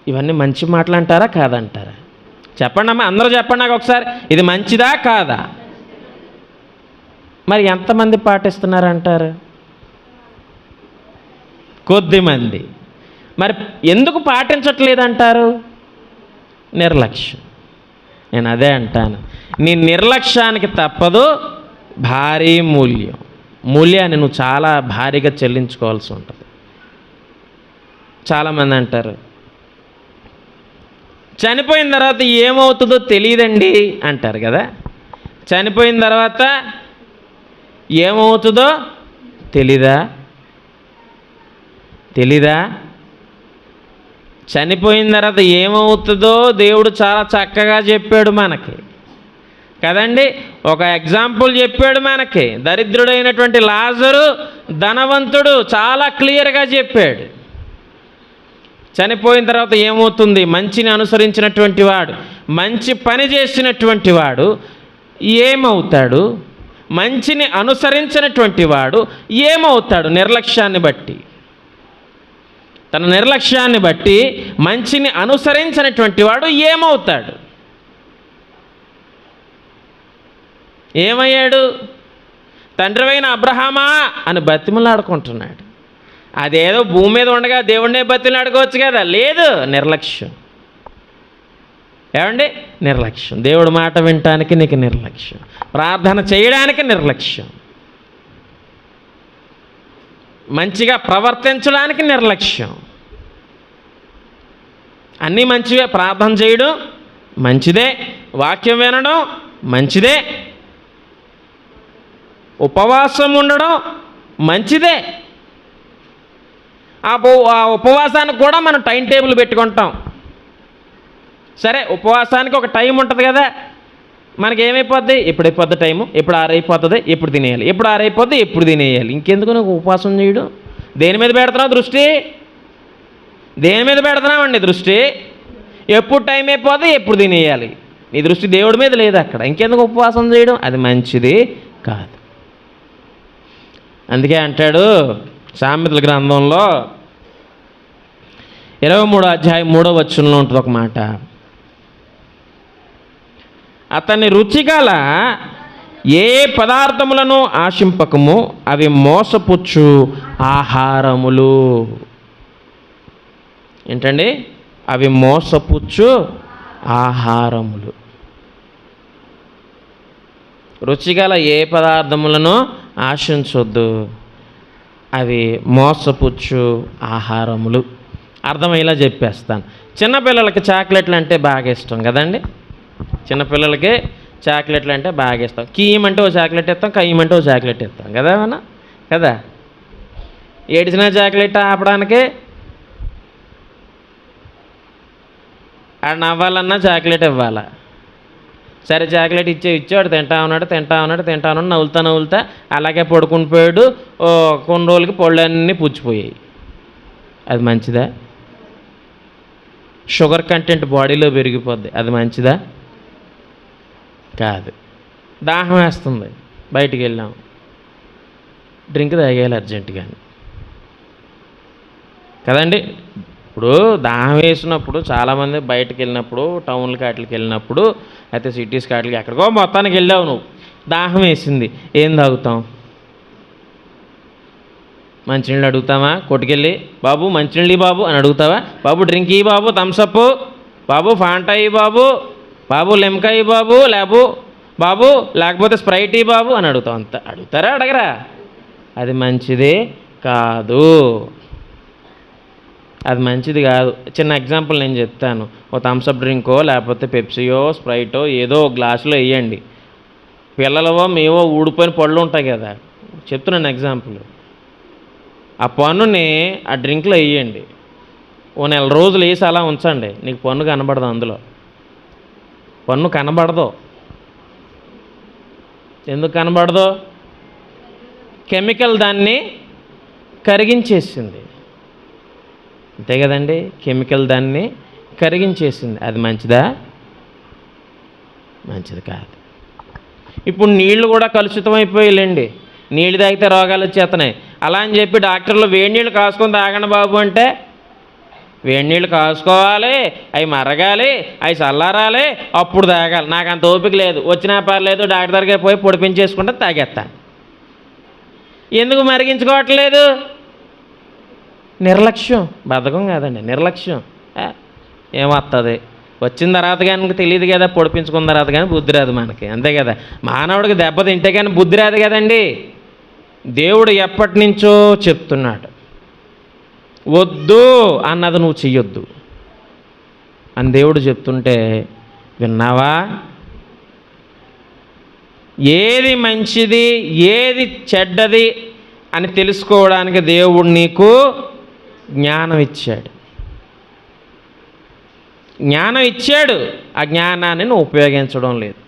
ఇవన్నీ మంచి మాటలు అంటారా కాదంటారా? చెప్పండి అమ్మా, అందరూ చెప్పండి నాకు ఒకసారి, ఇది మంచిదా కాదా? మరి ఎంతమంది పాటిస్తున్నారంటారు? కొద్దిమంది. మరి ఎందుకు పాటించట్లేదంటారు? నిర్లక్ష్యం. నేను అదే అంటాను, నీ నిర్లక్ష్యానికి తప్పదు భారీ మూల్యాన్ని నువ్వు చాలా భారీగా చెల్లించుకోవాల్సి ఉంటుంది. చాలామంది అంటారు, చనిపోయిన తర్వాత ఏమవుతుందో తెలియదండి అంటారు కదా. చనిపోయిన తర్వాత ఏమవుతుందో తెలీదా? చనిపోయిన తర్వాత ఏమవుతుందో దేవుడు చాలా చక్కగా చెప్పాడు మనకి కదండి. ఒక ఎగ్జాంపుల్ చెప్పాడు మనకి. దరిద్రుడైనటువంటి లాజరు, ధనవంతుడు, చాలా క్లియర్గా చెప్పాడు. చనిపోయిన తర్వాత ఏమవుతుంది? మంచిని అనుసరించినటువంటి వాడు, మంచి పని చేసినటువంటి వాడు ఏమవుతాడు? మంచిని అనుసరించినటువంటి వాడు ఏమవుతాడు? నిర్లక్ష్యాన్ని బట్టి, తన నిర్లక్ష్యాన్ని బట్టి మంచిని అనుసరించినటువంటి వాడు ఏమవుతాడు? ఏమయ్యాడు? తండ్రివైన అబ్రహామా అని బతిమలాడుకుంటున్నాడు. అదేదో భూమి మీద ఉండగా దేవుడినే బతిమలాడుకోవచ్చు కదా. లేదు, నిర్లక్ష్యం. ఏమండి? నిర్లక్ష్యం. దేవుడి మాట వినటానికి నీకు నిర్లక్ష్యం, ప్రార్థన చేయడానికి నిర్లక్ష్యం, మంచిగా ప్రవర్తించడానికి నిర్లక్ష్యం. అన్నీ మంచివే. ప్రార్థన చేయడం మంచిదే, వాక్యం వినడం మంచిదే, ఉపవాసం ఉండడం మంచిదే. ఆ ఉపవాసానికి కూడా మనం టైం టేబుల్ పెట్టుకుంటాం. సరే, ఉపవాసానికి ఒక టైం ఉంటుంది కదా. మనకేమైపోద్ది? ఎప్పుడు అయిపోద్ది టైము, ఎప్పుడు ఆరైపోతుంది, ఎప్పుడు తినేయాలి, ఎప్పుడు ఆరైపోద్ది, ఎప్పుడు తినేయాలి. ఇంకెందుకు నువ్వు ఉపవాసం చేయడం? దేని మీద పెడుతున్నావు దృష్టి? దేని మీద పెడుతున్నావండి దృష్టి? ఎప్పుడు టైం అయిపోద్ది, ఎప్పుడు తినేయాలి. నీ దృష్టి దేవుడి మీద లేదు అక్కడ. ఇంకెందుకు ఉపవాసం చేయడం? అది మంచిది కాదు. అందుకే అంటాడు సామెతల గ్రంథంలో 23వ అధ్యాయం 3వ వచనంలో ఉంటుంది ఒక మాట. అతని రుచిగల ఏ పదార్థములను ఆశింపకము, అవి మోసపుచ్చు ఆహారములు. ఏంటండి? అవి మోసపుచ్చు ఆహారములు. రుచిగల ఏ పదార్థములను ఆశించొద్దు, అవి మోసపుచ్చు ఆహారములు. అర్థమయ్యేలా చెప్పేస్తాను. చిన్నపిల్లలకి చాక్లెట్లు అంటే బాగా ఇష్టం కదండి. చిన్నపిల్లలకి చాక్లెట్లు అంటే బాగా ఇష్టం. కీయమంటే ఓ చాక్లెట్ ఇస్తాం, కయ్యమంటే ఓ చాక్లెట్ ఇస్తాం కదా ఏమన్నా కదా. ఏడిచిన చాక్లెట్ ఆపడానికి, ఆడు నవ్వాలన్నా చాక్లెట్ ఇవ్వాలా. సరే చాక్లెట్ ఇచ్చాడు, తింటా ఉన్నాడు, నవ్వులుతా అలాగే పడుకుని పోయాడు. కొన్ని రోజులకి పళ్ళన్నీ పుచ్చిపోయాయి. అది మంచిదా? షుగర్ కంటెంట్ బాడీలో పెరిగిపోద్ది. అది మంచిదా? కాదు. దాహం వేస్తుంది, బయటికి వెళ్ళాం, డ్రింక్ తాగేయాలి అర్జెంటుగా కదండి. ఇప్పుడు దాహం వేసినప్పుడు చాలామంది బయటకు వెళ్ళినప్పుడు, టౌన్లకి వాటికి వెళ్ళినప్పుడు, అయితే సిటీస్కి వాటికి ఎక్కడికో మొత్తానికి వెళ్ళావు, నువ్వు దాహం వేసింది, ఏం తాగుతాం? మంచినీళ్ళు అడుగుతావా? కొట్టుకెళ్ళి బాబు మంచినీళ్ళు బాబు అని అడుగుతావా? బాబు డ్రింక్ ఇయ్యి బాబు, థమ్సప్ బాబు, ఫాంటా ఇయ్యి బాబు, బాబు లిమ్కా ఇయ్యి బాబు, బాబు లేకపోతే స్ప్రైట్ ఇయ్యి బాబు అని అడుగుతావు. అంత అడుగుతారా? అడగరా? అది మంచిది కాదు. అది మంచిది కాదు. చిన్న ఎగ్జాంపుల్ నేను చెప్తాను. ఓ థమ్సప్ డ్రింకో లేకపోతే పెప్సీయో స్ప్రైటో ఏదో గ్లాసులో వేయండి. పిల్లలవో మేవో ఊడిపోయిన పళ్ళు ఉంటాయి కదా, చెప్తున్నాను ఎగ్జాంపుల్. ఆ పన్నుని ఆ డ్రింక్లో వేయండి. ఓ నెల రోజులు వేసి అలా ఉంచండి. నీకు పన్ను కనబడదు, అందులో పన్ను కనబడదు. ఎందుకు కనబడదు? కెమికల్ దాన్ని కరిగించేసింది. అంతే కదండి, కెమికల్ దాన్ని కరిగించేసింది. అది మంచిదా? మంచిది కాదు. ఇప్పుడు నీళ్లు కూడా కలుషితమైపోయాయండి. నీళ్ళు తాగితే రోగాలు వచ్చేస్తున్నాయి. అలా అని చెప్పి డాక్టర్లు వేడి నీళ్ళు కాసుకొని తాగండి బాబు అంటే, వేడి నీళ్ళు కాసుకోవాలి, అవి మరగాలి, అవి చల్లారాలి, అప్పుడు తాగాలి. నాకు అంత ఓపిక లేదు. వచ్చినా పర్లేదు, డాక్టర్ దగ్గరికి పోయి పొడిపించేసుకుంటే తాగేస్తాను. ఎందుకు మరిగించుకోవట్లేదు? నిర్లక్ష్యం. బద్ధకం కాదండి, నిర్లక్ష్యం. ఏమొస్తుంది? వచ్చిన తర్వాత కానీ తెలియదు కదా, పొడిపించుకున్న తర్వాత కానీ బుద్ధి రాదు మనకి. అంతే కదా. మానవుడికి దెబ్బ తింటే కానీ బుద్ధి రాదు కదండి. దేవుడు ఎప్పటి నుంచో చెప్తున్నాడు, వద్దు అన్నది నువ్వు చెయ్యొద్దు అని దేవుడు చెప్తుంటే విన్నావా? ఏది మంచిది ఏది చెడ్డది అని తెలుసుకోవడానికి దేవుడు నీకు జ్ఞానం ఇచ్చాడు. జ్ఞానం ఇచ్చాడు, ఆ జ్ఞానాన్ని నువ్వు ఉపయోగించడం లేదు.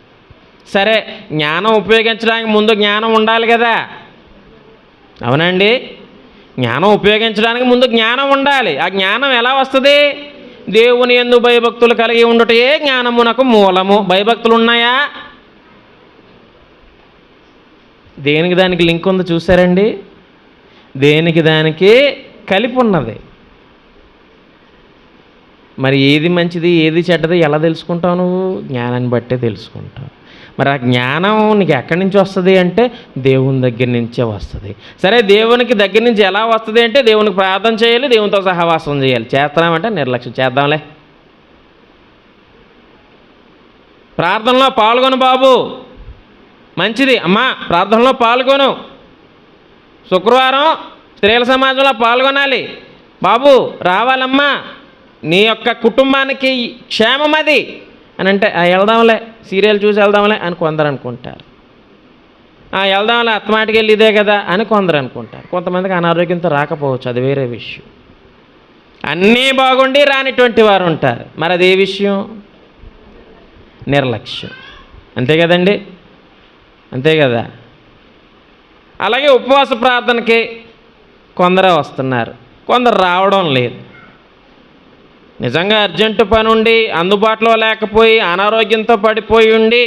సరే, జ్ఞానం ఉపయోగించడానికి ముందు జ్ఞానం ఉండాలి కదా, అవునండి? జ్ఞానం ఉపయోగించడానికి ముందు జ్ఞానం ఉండాలి. ఆ జ్ఞానం ఎలా వస్తుంది? దేవుని యందు భయభక్తులు కలిగి ఉండుటే జ్ఞానమునకు మూలము. భయభక్తులు ఉన్నాయా? దేనికి దానికి లింక్ ఉంది చూసారండి? దేనికి దానికి కలిపి ఉన్నది. మరి ఏది మంచిది ఏది చెడ్డది ఎలా తెలుసుకుంటావు? నువ్వు జ్ఞానాన్ని బట్టే తెలుసుకుంటావు. మరి ఆ జ్ఞానం నీకు ఎక్కడి నుంచి వస్తుంది అంటే దేవుని దగ్గర నుంచే వస్తుంది. సరే, దేవునికి దగ్గర నుంచి ఎలా వస్తుంది అంటే దేవునికి ప్రార్థన చేయాలి, దేవునితో సహవాసం చేయాలి. చేస్తున్నామంటే నిర్లక్ష్యం. చేద్దాంలే, ప్రార్థనలో పాల్గొను బాబు, మంచిది అమ్మా, ప్రార్థనలో పాల్గొను, శుక్రవారం స్త్రీల సమాజంలో పాల్గొనాలి బాబు, రావాలమ్మా, నీ యొక్క కుటుంబానికి క్షేమం అది అని అంటే వెళ్దాంలే, సీరియల్ చూసి వెళ్దాంలే అని కొందరు అనుకుంటారు. వెళ్దాంలే, అత్తమాటికి వెళ్ళి ఇదే కదా అని కొందరు అనుకుంటారు. కొంతమందికి అనారోగ్యంతో రాకపోవచ్చు, అది వేరే విషయం. అన్నీ బాగుండి రానిటువంటి వారు ఉంటారు. మరి అదే విషయం నిర్లక్ష్యం. అంతే కదండి, అంతే కదా. అలాగే ఉపవాస ప్రార్థనకి కొందరే వస్తున్నారు, కొందరు రావడం లేదు. నిజంగా అర్జెంటు పని ఉండి అందుబాటులో లేకపోయి అనారోగ్యంతో పడిపోయి ఉండి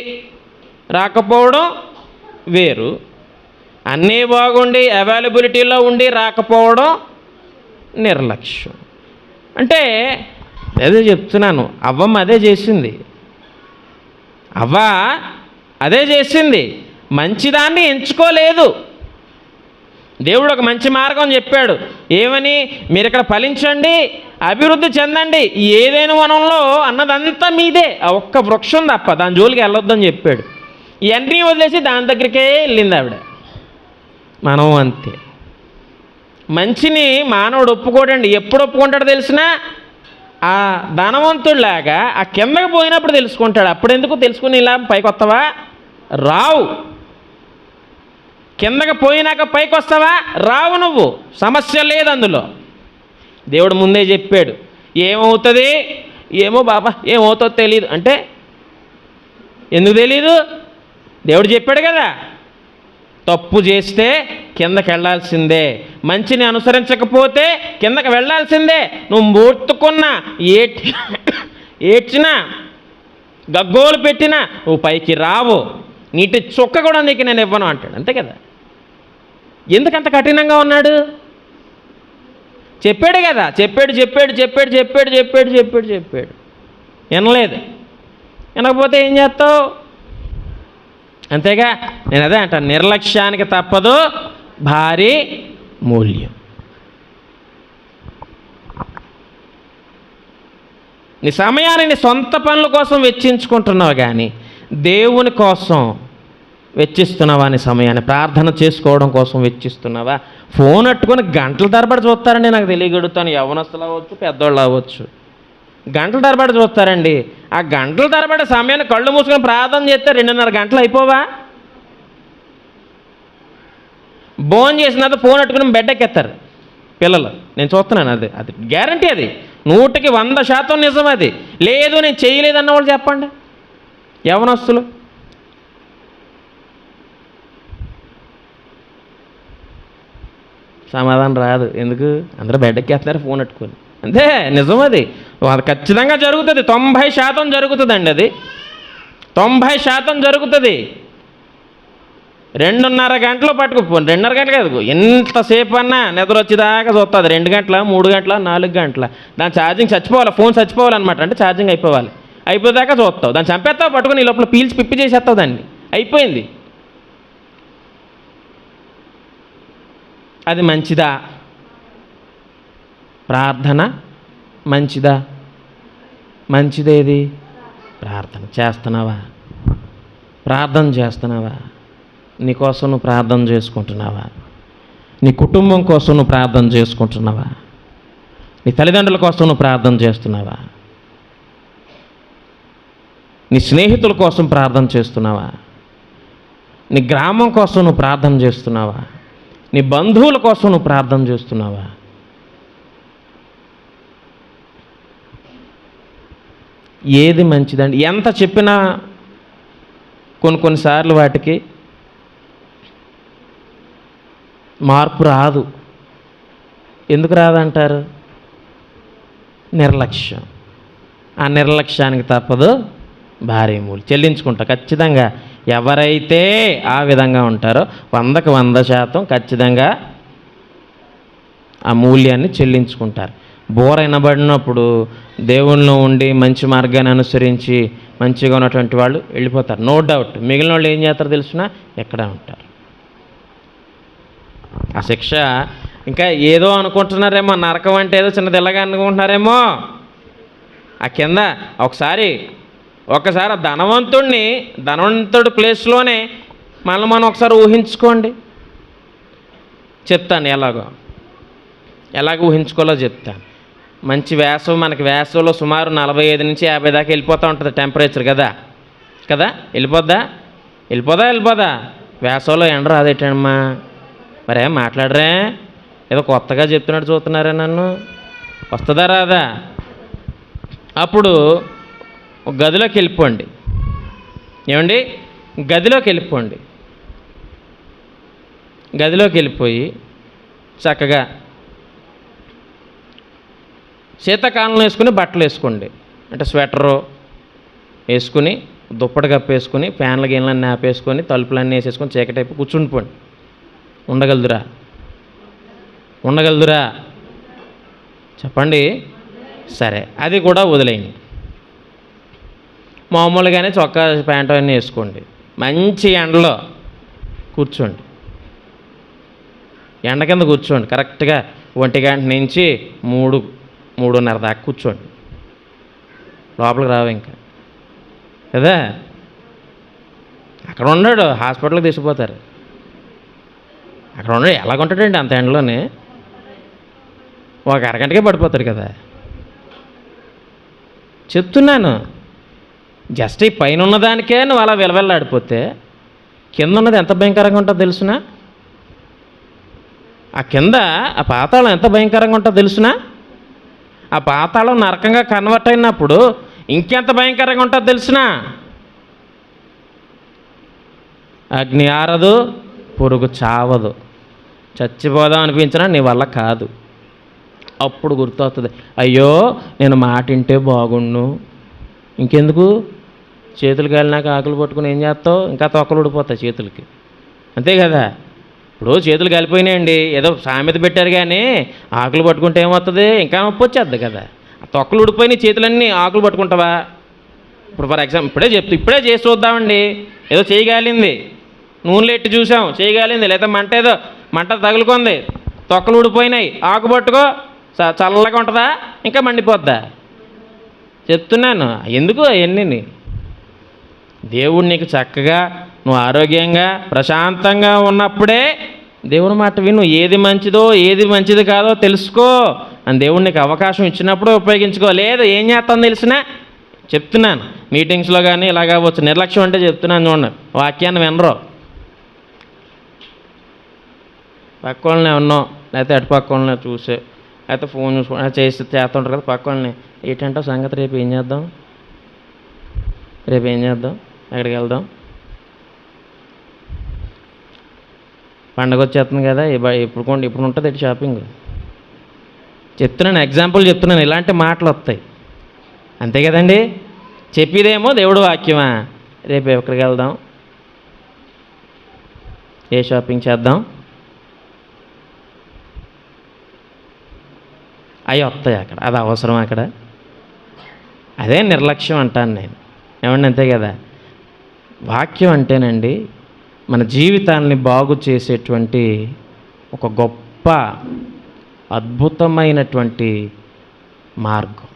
రాకపోవడం వేరు, అన్నీ బాగుండి అవైలబిలిటీలో ఉండి రాకపోవడం నిర్లక్ష్యం. అంటే అదే చెప్తున్నాను, అవ్వమ్మ అదే చేసింది. అవ్వ అదే చేసింది, మంచిదాన్ని ఎంచుకోలేదు. దేవుడు ఒక మంచి మార్గం చెప్పాడు. ఏమని? మీరు ఇక్కడ ఫలించండి, అభివృద్ధి చెందండి, ఏదైనా వనంలో అన్నదంతా మీదే, ఆ ఒక్క వృక్షం తప్ప దాని జోలికి వెళ్ళొద్దని చెప్పాడు. ఇవన్నీ వదిలేసి దాని దగ్గరికే వెళ్ళింది ఆవిడ. మనం అంతే. మంచిని మానవుడు ఒప్పుకోడండి. ఎప్పుడు ఒప్పుకుంటాడో తెలిసినా ఆ ధనవంతుడిలాగా ఆ కిందకి పోయినప్పుడు తెలుసుకుంటాడు. అప్పుడు ఎందుకు తెలుసుకుని ఇలా పైకి వస్తావా? రావు. కిందకి పోయినాక పైకి వస్తావా? రావు. నువ్వు సమస్య లేదు అందులో. దేవుడు ముందే చెప్పాడు, ఏమవుతుంది ఏమో బాబా, ఏమవుతుందో తెలియదు అంటే ఎందుకు తెలీదు? దేవుడు చెప్పాడు కదా, తప్పు చేస్తే కిందకి వెళ్ళాల్సిందే, మంచిని అనుసరించకపోతే కిందకి వెళ్ళాల్సిందే. నువ్వు మొత్తుకున్నా, ఏడ్చినా, గగ్గోలు పెట్టినా నువ్వు పైకి రావు, నీటి చుక్క కూడా నీకు నేను ఇవ్వను అంటాడు. అంతే కదా. ఎందుకంత కఠినంగా ఉన్నాడు? చెప్పాడు కదా, చెప్పాడు చెప్పాడు చెప్పాడు చెప్పాడు చెప్పాడు చెప్పాడు చెప్పాడు వినలేదు. వినకపోతే ఏం చేస్తావు? అంతేగా. నేను అదే అంటాను, నిర్లక్ష్యానికి తప్పదు భారీ మూల్యం. నీ సమయాన్ని నీ సొంత పనుల కోసం వెచ్చించుకుంటున్నావు కానీ దేవుని కోసం వెచ్చిస్తున్నావా? నీ సమయాన్ని ప్రార్థన చేసుకోవడం కోసం వెచ్చిస్తున్నావా? ఫోన్ అట్టుకొని గంటల తరబడి చూస్తారండి. నాకు తెలియగలుగుతాను, యవ్వనస్తులు అవ్వచ్చు, పెద్దవాళ్ళు అవ్వచ్చు, గంటల తరబడి చూస్తారండి. ఆ గంటల తరబడి సమయాన్ని కళ్ళు మూసుకొని ప్రార్థన చేస్తే 2:30 గంటలు అయిపోవా? భోజనం చేసినంత ఫోన్ అట్టుకుని బెడ్ ఎక్కేస్తారు పిల్లలు. నేను చూస్తున్నాను. అది అది గ్యారంటీ, అది 100% నిజం. అది లేదు నేను చేయలేదన్న వాళ్ళు చెప్పండి, యవ్వనస్తులు. సమాధానం రాదు. ఎందుకు? అందరూ బెడ్ ఎక్కేస్తున్నారు ఫోన్ పెట్టుకొని. అంతే, నిజం. అది ఖచ్చితంగా జరుగుతుంది. 90% జరుగుతుందండి. అది 90% జరుగుతుంది. 2:30 గంటలు పట్టుకుపోను, 2:30 గంటలు కాదు, ఎంతసేపు అన్నా నిద్ర వచ్చేదాకా చూస్తుంది. 2 గంటల, 3 గంటల, 4 గంటల. దాని ఛార్జింగ్ చచ్చిపోవాలి, ఫోన్ చచ్చిపోవాలన్నమాట. అంటే ఛార్జింగ్ అయిపోవాలి, అయిపోయేదాకా చూస్తావు. దాన్ని చంపేస్తావు, పట్టుకుని ఈ లోపల పీల్చి పిప్పి చేసేస్తావు దాన్ని, అయిపోయింది. అది మంచిదా? ప్రార్థన మంచిదా? మంచిదేది? ప్రార్థన చేస్తున్నావా? ప్రార్థన చేస్తున్నావా? నీ కోసం నువ్వు ప్రార్థన చేసుకుంటున్నావా? నీ కుటుంబం కోసం నువ్వు ప్రార్థన చేసుకుంటున్నావా? నీ తల్లిదండ్రుల కోసం నువ్వు ప్రార్థన చేస్తున్నావా? నీ స్నేహితుల కోసం ప్రార్థన చేస్తున్నావా? నీ గ్రామం కోసం నువ్వు ప్రార్థన చేస్తున్నావా? నీ బంధువుల కోసం నువ్వు ప్రార్థన చేస్తున్నావా? ఏది మంచిదండి? ఎంత చెప్పినా కొన్నిసార్లు వాటికి మార్పు రాదు. ఎందుకు రాదంటారు? నిర్లక్ష్యం. ఆ నిర్లక్ష్యానికి తప్పదు భారీ మూల్యం. చెల్లించుకుంటా ఖచ్చితంగా. ఎవరైతే ఆ విధంగా ఉంటారో 100కి 100% ఖచ్చితంగా ఆ మూల్యాన్ని చెల్లించుకుంటారు. బోర వినబడినప్పుడు దేవుళ్ళు ఉండి మంచి మార్గాన్ని అనుసరించి మంచిగా ఉన్నటువంటి వాళ్ళు వెళ్ళిపోతారు, నో డౌట్. మిగిలిన వాళ్ళు ఏం చేస్తారో తెలిసినా ఎక్కడే ఉంటారు. ఆ శిక్ష ఇంకా ఏదో అనుకుంటున్నారేమో, నరకం అంటే ఏదో చిన్నది ఎలాగా అనుకుంటున్నారేమో. ఆ కింద ఒకసారి ఆ ధనవంతుడి ప్లేస్లోనే మనం ఒకసారి ఊహించుకోండి. చెప్తాను ఎలాగ ఊహించుకోవాలో చెప్తాను. మంచి వేసవి, మనకి వేసవిలో సుమారు 45 నుంచి 50 దాకా వెళ్ళిపోతూ ఉంటుంది టెంపరేచర్ కదా. వెళ్ళిపోదా? వేసవిలో ఎండ రాదేటమ్మా? మరేం మాట్లాడరే? ఏదో కొత్తగా చెప్తున్నట్టు చూస్తున్నారే నన్ను. వస్తుందా రాదా? అప్పుడు ఒక గదిలోకి వెళ్ళిపోండి. ఏమండి, గదిలోకి వెళ్ళిపోండి. గదిలోకి వెళ్ళిపోయి చక్కగా శీతాకాలంలో వేసుకుని బట్టలు వేసుకోండి. అంటే స్వెటరు వేసుకుని, దుప్పటి కప్పేసుకుని, ఫ్యాన్ల గిన్నెలన్నీ ఆపేసుకొని, తలుపులన్నీ వేసేసుకొని చీకటైపు కూర్చుండిపోండి. ఉండగలదురా? ఉండగలదురా చెప్పండి. సరే, అది కూడా వదిలేయండి. మామూలుగానే చొక్కా ప్యాంటు అన్నీ వేసుకోండి. మంచి ఎండలో కూర్చోండి. ఎండ కింద కూర్చోండి. కరెక్ట్గా 1 గంట నుంచి 3:30 దాకా కూర్చోండి. లోపలికి రావు ఇంకా కదా. అక్కడ ఉన్నాడు, హాస్పిటల్కి తీసుకుపోతారు. అక్కడ ఉన్నాడు, ఎలాగుంటాడండి అంత ఎండలోనే? ఒక అరగంటకే పడిపోతాడు కదా. చెప్తున్నాను, జస్ట్ ఈ పైన ఉన్నదానికే నువ్వు అలా విలవెల్లాడిపోతే కింద ఉన్నది ఎంత భయంకరంగా ఉంటుందో తెలుసునా? ఆ కింద ఆ పాతాళం ఎంత భయంకరంగా ఉంటుందో తెలుసునా? ఆ పాతాళం నరకంగా కన్వర్ట్ అయినప్పుడు ఇంకెంత భయంకరంగా ఉంటుందో తెలుసునా? అగ్ని ఆరదు, పురుగు చావదు. చచ్చిపోదాం అనిపించినా నీ వల్ల కాదు. అప్పుడు గుర్తొస్తుంది, అయ్యో నేను మాట వింటే బాగుండు. ఇంకెందుకు? చేతులు కాలినాక ఆకులు పట్టుకుని ఏం చేస్తావు? ఇంకా తొక్కలు ఊడిపోతాయి చేతులకి, అంతే కదా. ఇప్పుడు చేతులు కాలిపోయినాయండి, ఏదో సామెత పెట్టారు కానీ ఆకులు పట్టుకుంటే ఏమవుతుంది? ఇంకా నొప్పి వచ్చేద్ది కదా. ఆ తొక్కలు ఊడిపోయినాయి చేతులన్నీ, ఆకులు పట్టుకుంటావా? ఇప్పుడు ఫర్ ఎగ్జాంపుల్ ఇప్పుడే చేసి చూద్దామండి. ఏదో చేయగాలింది, నూనెలో ఎట్టి చూసాం, చేయగాలింది, లేదా మంట తగులుకుంది, తొక్కలు ఊడిపోయినాయి, ఆకు పట్టుకో, చల్లగా ఉంటుందా? ఇంకా మండిపోద్దా? చెప్తున్నాను, ఎందుకు అవన్నీ? దేవుడు నీకు చక్కగా నువ్వు ఆరోగ్యంగా ప్రశాంతంగా ఉన్నప్పుడే దేవుని మాట విను. ఏది మంచిదో ఏది మంచిది కాదో తెలుసుకో అని దేవుడు నీకు అవకాశం ఇచ్చినప్పుడు ఉపయోగించుకో. లేదు ఏం చేస్తాను తెలిసినా చెప్తున్నాను, మీటింగ్స్లో కానీ ఇలా కావచ్చు. నిర్లక్ష్యం అంటే చెప్తున్నాను చూడండి, వాక్యాన్ని వినరు. పక్క వాళ్ళని ఉన్నాం, లేకపోతే అటు పక్క వాళ్ళని చూసే, లేకపోతే ఫోన్ చేస్తుంటారు కదా పక్క వాళ్ళని. ఏంటంటే సంగతి రేపు ఏం చేద్దాం, ఎక్కడికి వెళ్దాం, పండగ వచ్చేస్తుంది కదా, ఇప్పుడు ఉంటుంది ఇటు షాపింగ్. చెప్తున్నాను, ఎగ్జాంపుల్ చెప్తున్నాను, ఇలాంటి మాటలు వస్తాయి, అంతే కదండి. చెప్పేదేమో దేవుడు వాక్యమా, రేపు ఎక్కడికి వెళ్దాం, ఏ షాపింగ్ చేద్దాం, అవి వస్తాయి అక్కడ. అది అవసరం అక్కడ. అదే నిర్లక్ష్యం అంటాను నేను, ఏమండి, అంతే కదా. వాక్యం అంటేనండి మన జీవితాన్ని బాగు చేసేటువంటి ఒక గొప్ప అద్భుతమైనటువంటి మార్గం.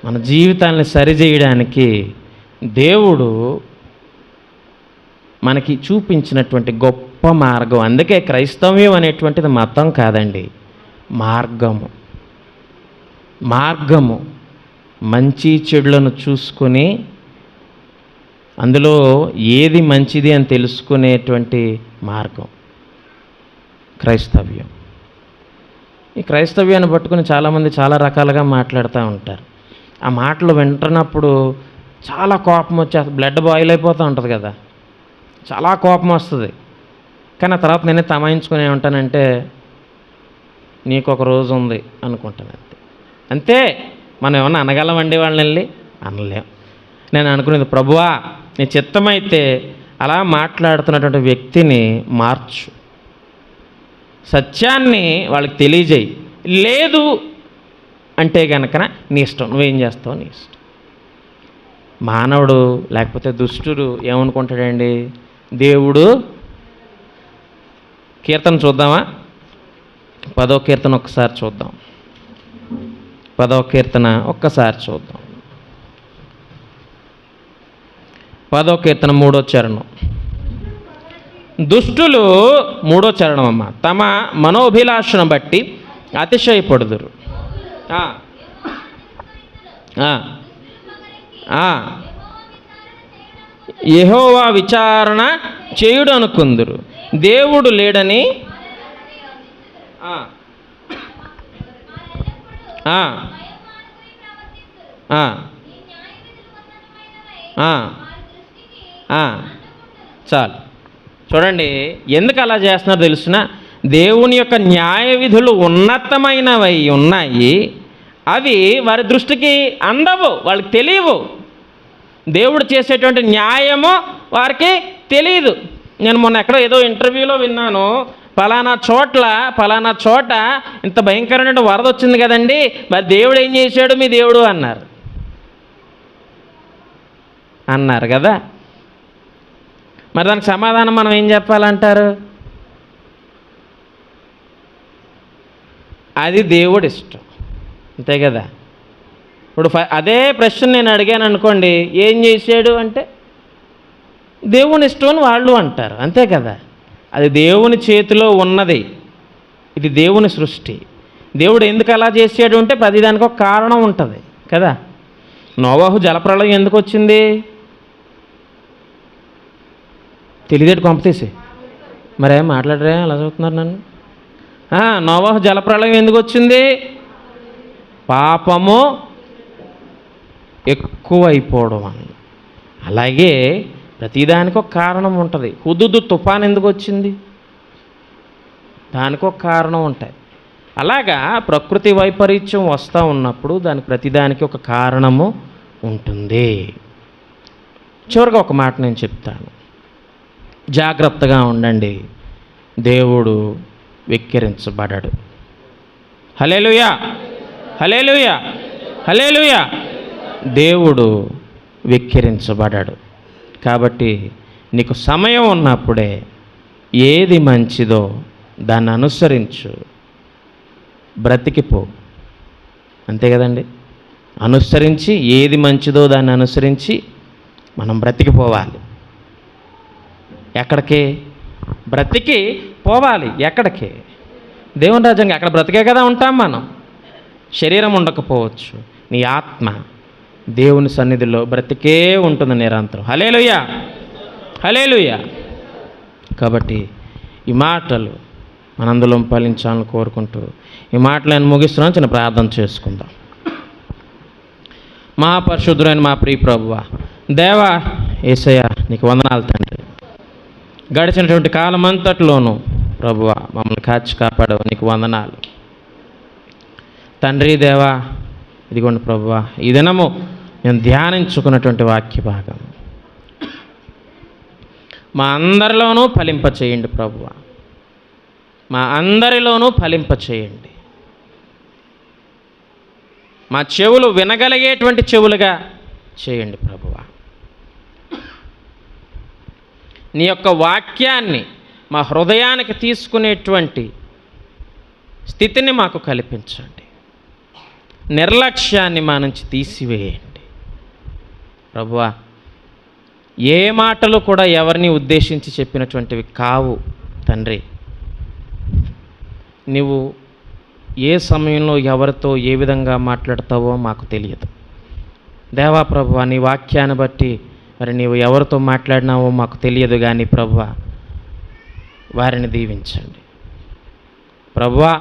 మన జీవితాన్ని సరిచేయడానికి దేవుడు మనకి చూపించినటువంటి గొప్ప మార్గం. అందుకే క్రైస్తవ్యం అనేటువంటిది మతం కాదండి, మార్గము. మంచి చెడులను చూసుకొని అందులో ఏది మంచిది అని తెలుసుకునేటువంటి మార్గం క్రైస్తవ్యం. ఈ క్రైస్తవ్యాన్ని పట్టుకుని చాలామంది చాలా రకాలుగా మాట్లాడుతూ ఉంటారు. ఆ మాటలు వింటున్నప్పుడు చాలా కోపం వచ్చేస్తుంది, బ్లడ్ బాయిల్ అయిపోతూ ఉంటుంది కదా, చాలా కోపం వస్తుంది. కానీ ఆ తర్వాత నేనే తమాయించుకుని ఏమంటానంటే, నీకు ఒక రోజు ఉంది అనుకుంటాను, అంతే. మనం ఏమన్నా అనగలమండి వాళ్ళని వెళ్ళి? అనలేం. నేను అనుకునేది, ప్రభువా నీ చిత్తమైతే అలా మాట్లాడుతున్నటువంటి వ్యక్తిని మార్చు, సత్యాన్ని వాళ్ళకి తెలియజేయి. లేదు అంటే కనుక నీ ఇష్టం, నువ్వేం చేస్తావు నీ ఇష్టం. మానవుడు లేకపోతే దుష్టుడు ఏమనుకుంటాడండి? దేవుడు, కీర్తన చూద్దామా? 10వ కీర్తన ఒక్కసారి చూద్దాం. 10వ కీర్తన ఒక్కసారి చూద్దాం. 10వ కీర్తన 3వ చరణం. దుష్టులు 3వ చరణం అమ్మ, తమ మనోభిలాషను బట్టి అతిశయపడుదురు. యెహోవా విచారణ చేయుడు అనుకుందురు. దేవుడు లేడని ఆ, ఆ, చాలు. చూడండి, ఎందుకు అలా చేస్తున్నారో తెలుసునా? దేవుని యొక్క న్యాయ విధులు ఉన్నతమైనవై ఉన్నాయి. అవి వారి దృష్టికి అందవు, వాళ్ళకి తెలియవు. దేవుడు చేసేటువంటి న్యాయము వారికి తెలియదు. నేను మొన్న ఎక్కడో ఏదో ఇంటర్వ్యూలో విన్నాను, పలానా చోట ఇంత భయంకరమైన వరద వచ్చింది కదండి, మరి దేవుడు ఏం చేశాడు మీ దేవుడు అన్నారు కదా. మరి దానికి సమాధానం మనం ఏం చెప్పాలంటారు? అది దేవుడి ఇష్టం, అంతే కదా. ఇప్పుడు అదే ప్రశ్న నేను అడిగాను అనుకోండి, ఏం చేశాడు అంటే దేవుని ఇష్టం అని వాళ్ళు అంటారు, అంతే కదా. అది దేవుని చేతిలో ఉన్నది, ఇది దేవుని సృష్టి. దేవుడు ఎందుకు అలా చేశాడు అంటే ప్రతిదానికి ఒక కారణం ఉంటుంది కదా. నోవాహు జలప్రళయం ఎందుకు వచ్చింది తెలియదేటి కొంపతీసి? మరేం మాట్లాడరే, అలా చదువుతున్నారు నన్ను. నోవాహు జలప్రళయం ఎందుకు వచ్చింది? పాపము ఎక్కువైపోవడం అని. అలాగే ప్రతిదానికి ఒక కారణం ఉంటుంది. హుదుదు తుఫాన్ ఎందుకు వచ్చింది? దానికి ఒక కారణం ఉంటుంది. అలాగా ప్రకృతి వైపరీత్యం వస్తూ ఉన్నప్పుడు దానికి ప్రతిదానికి ఒక కారణము ఉంటుంది. చివరిగా ఒక మాట నేను చెప్తాను, జాగ్రత్తగా ఉండండి. దేవుడు వెక్కిరించబడడు. హల్లెలూయా, హల్లెలూయా, హల్లెలూయా. దేవుడు వెక్కిరించబడడు. కాబట్టి నీకు సమయం ఉన్నప్పుడే ఏది మంచిదో దాన్ని అనుసరించు, బ్రతికిపో, అంతే కదండి. అనుసరించి ఏది మంచిదో దాన్ని అనుసరించి మనం బ్రతికిపోవాలి. ఎక్కడికి? బ్రతికి పోవాలి. ఎక్కడికి? దేవుని రాజ్యంగా. అక్కడ బ్రతికే కదా ఉంటాం మనం. శరీరం ఉండకపోవచ్చు, నీ ఆత్మ దేవుని సన్నిధిలో బ్రతికే ఉంటుంది నిరంతరం. హల్లెలూయా, హల్లెలూయా. కాబట్టి ఈ మాటలు మనందులో ఫలించాలని కోరుకుంటూ ఈ మాటలు నేను ముగిస్తున్నాను. చిన్న ప్రార్థన చేసుకుందాం. మహాపరిశుద్ధుడైన మా ప్రియ ప్రభువా, దేవా యేసయ్య, నీకు వందనాలు తండ్రి. గడిచినటువంటి కాలం అంతట్లోనూ ప్రభువా మమ్మల్ని కాచి కాపాడవు, నీకు వందనాలు తండ్రి. దేవా ఇదిగోండి ప్రభువా, ఈ దినము నేను ధ్యానించుకున్నటువంటి వాక్య భాగం మా అందరిలోనూ ఫలింపచేయండి ప్రభువా, మా అందరిలోనూ ఫలింపచేయండి. మా చెవులు వినగలిగేటువంటి చెవులుగా చేయండి ప్రభువా. నీ యొక్క వాక్యాన్ని మా హృదయానికి తీసుకునేటువంటి స్థితిని మాకు కల్పించండి. నిర్లక్ష్యాన్ని మా నుంచి తీసివేయండి ప్రభువా. ఏ మాటలు కూడా ఎవరిని ఉద్దేశించి చెప్పినటువంటివి కావు తండ్రి. నీవు ఏ సమయంలో ఎవరితో ఏ విధంగా మాట్లాడతావో మాకు తెలియదు దేవా ప్రభువా. నీ వాక్యాన్ని బట్టి మరి నీవు ఎవరితో మాట్లాడినావో మాకు తెలియదు, కానీ ప్రభువా వారిని దీవించండి ప్రభువా.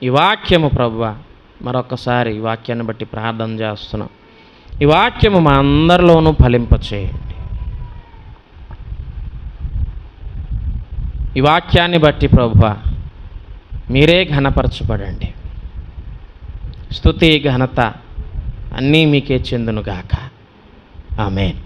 ఈ వాక్యము ప్రభువా, మరొకసారి ఈ వాక్యాన్ని బట్టి ప్రార్థన చేస్తున్నాం. ఈ వాక్యము మా అందరిలోనూ ఫలింపచేయండి. ఈ వాక్యాన్ని బట్టి ప్రభువా మీరే ఘనపరచబడండి. స్తుతి ఘనత అన్నీ మీకే చెందునుగాక. ఆమేన్.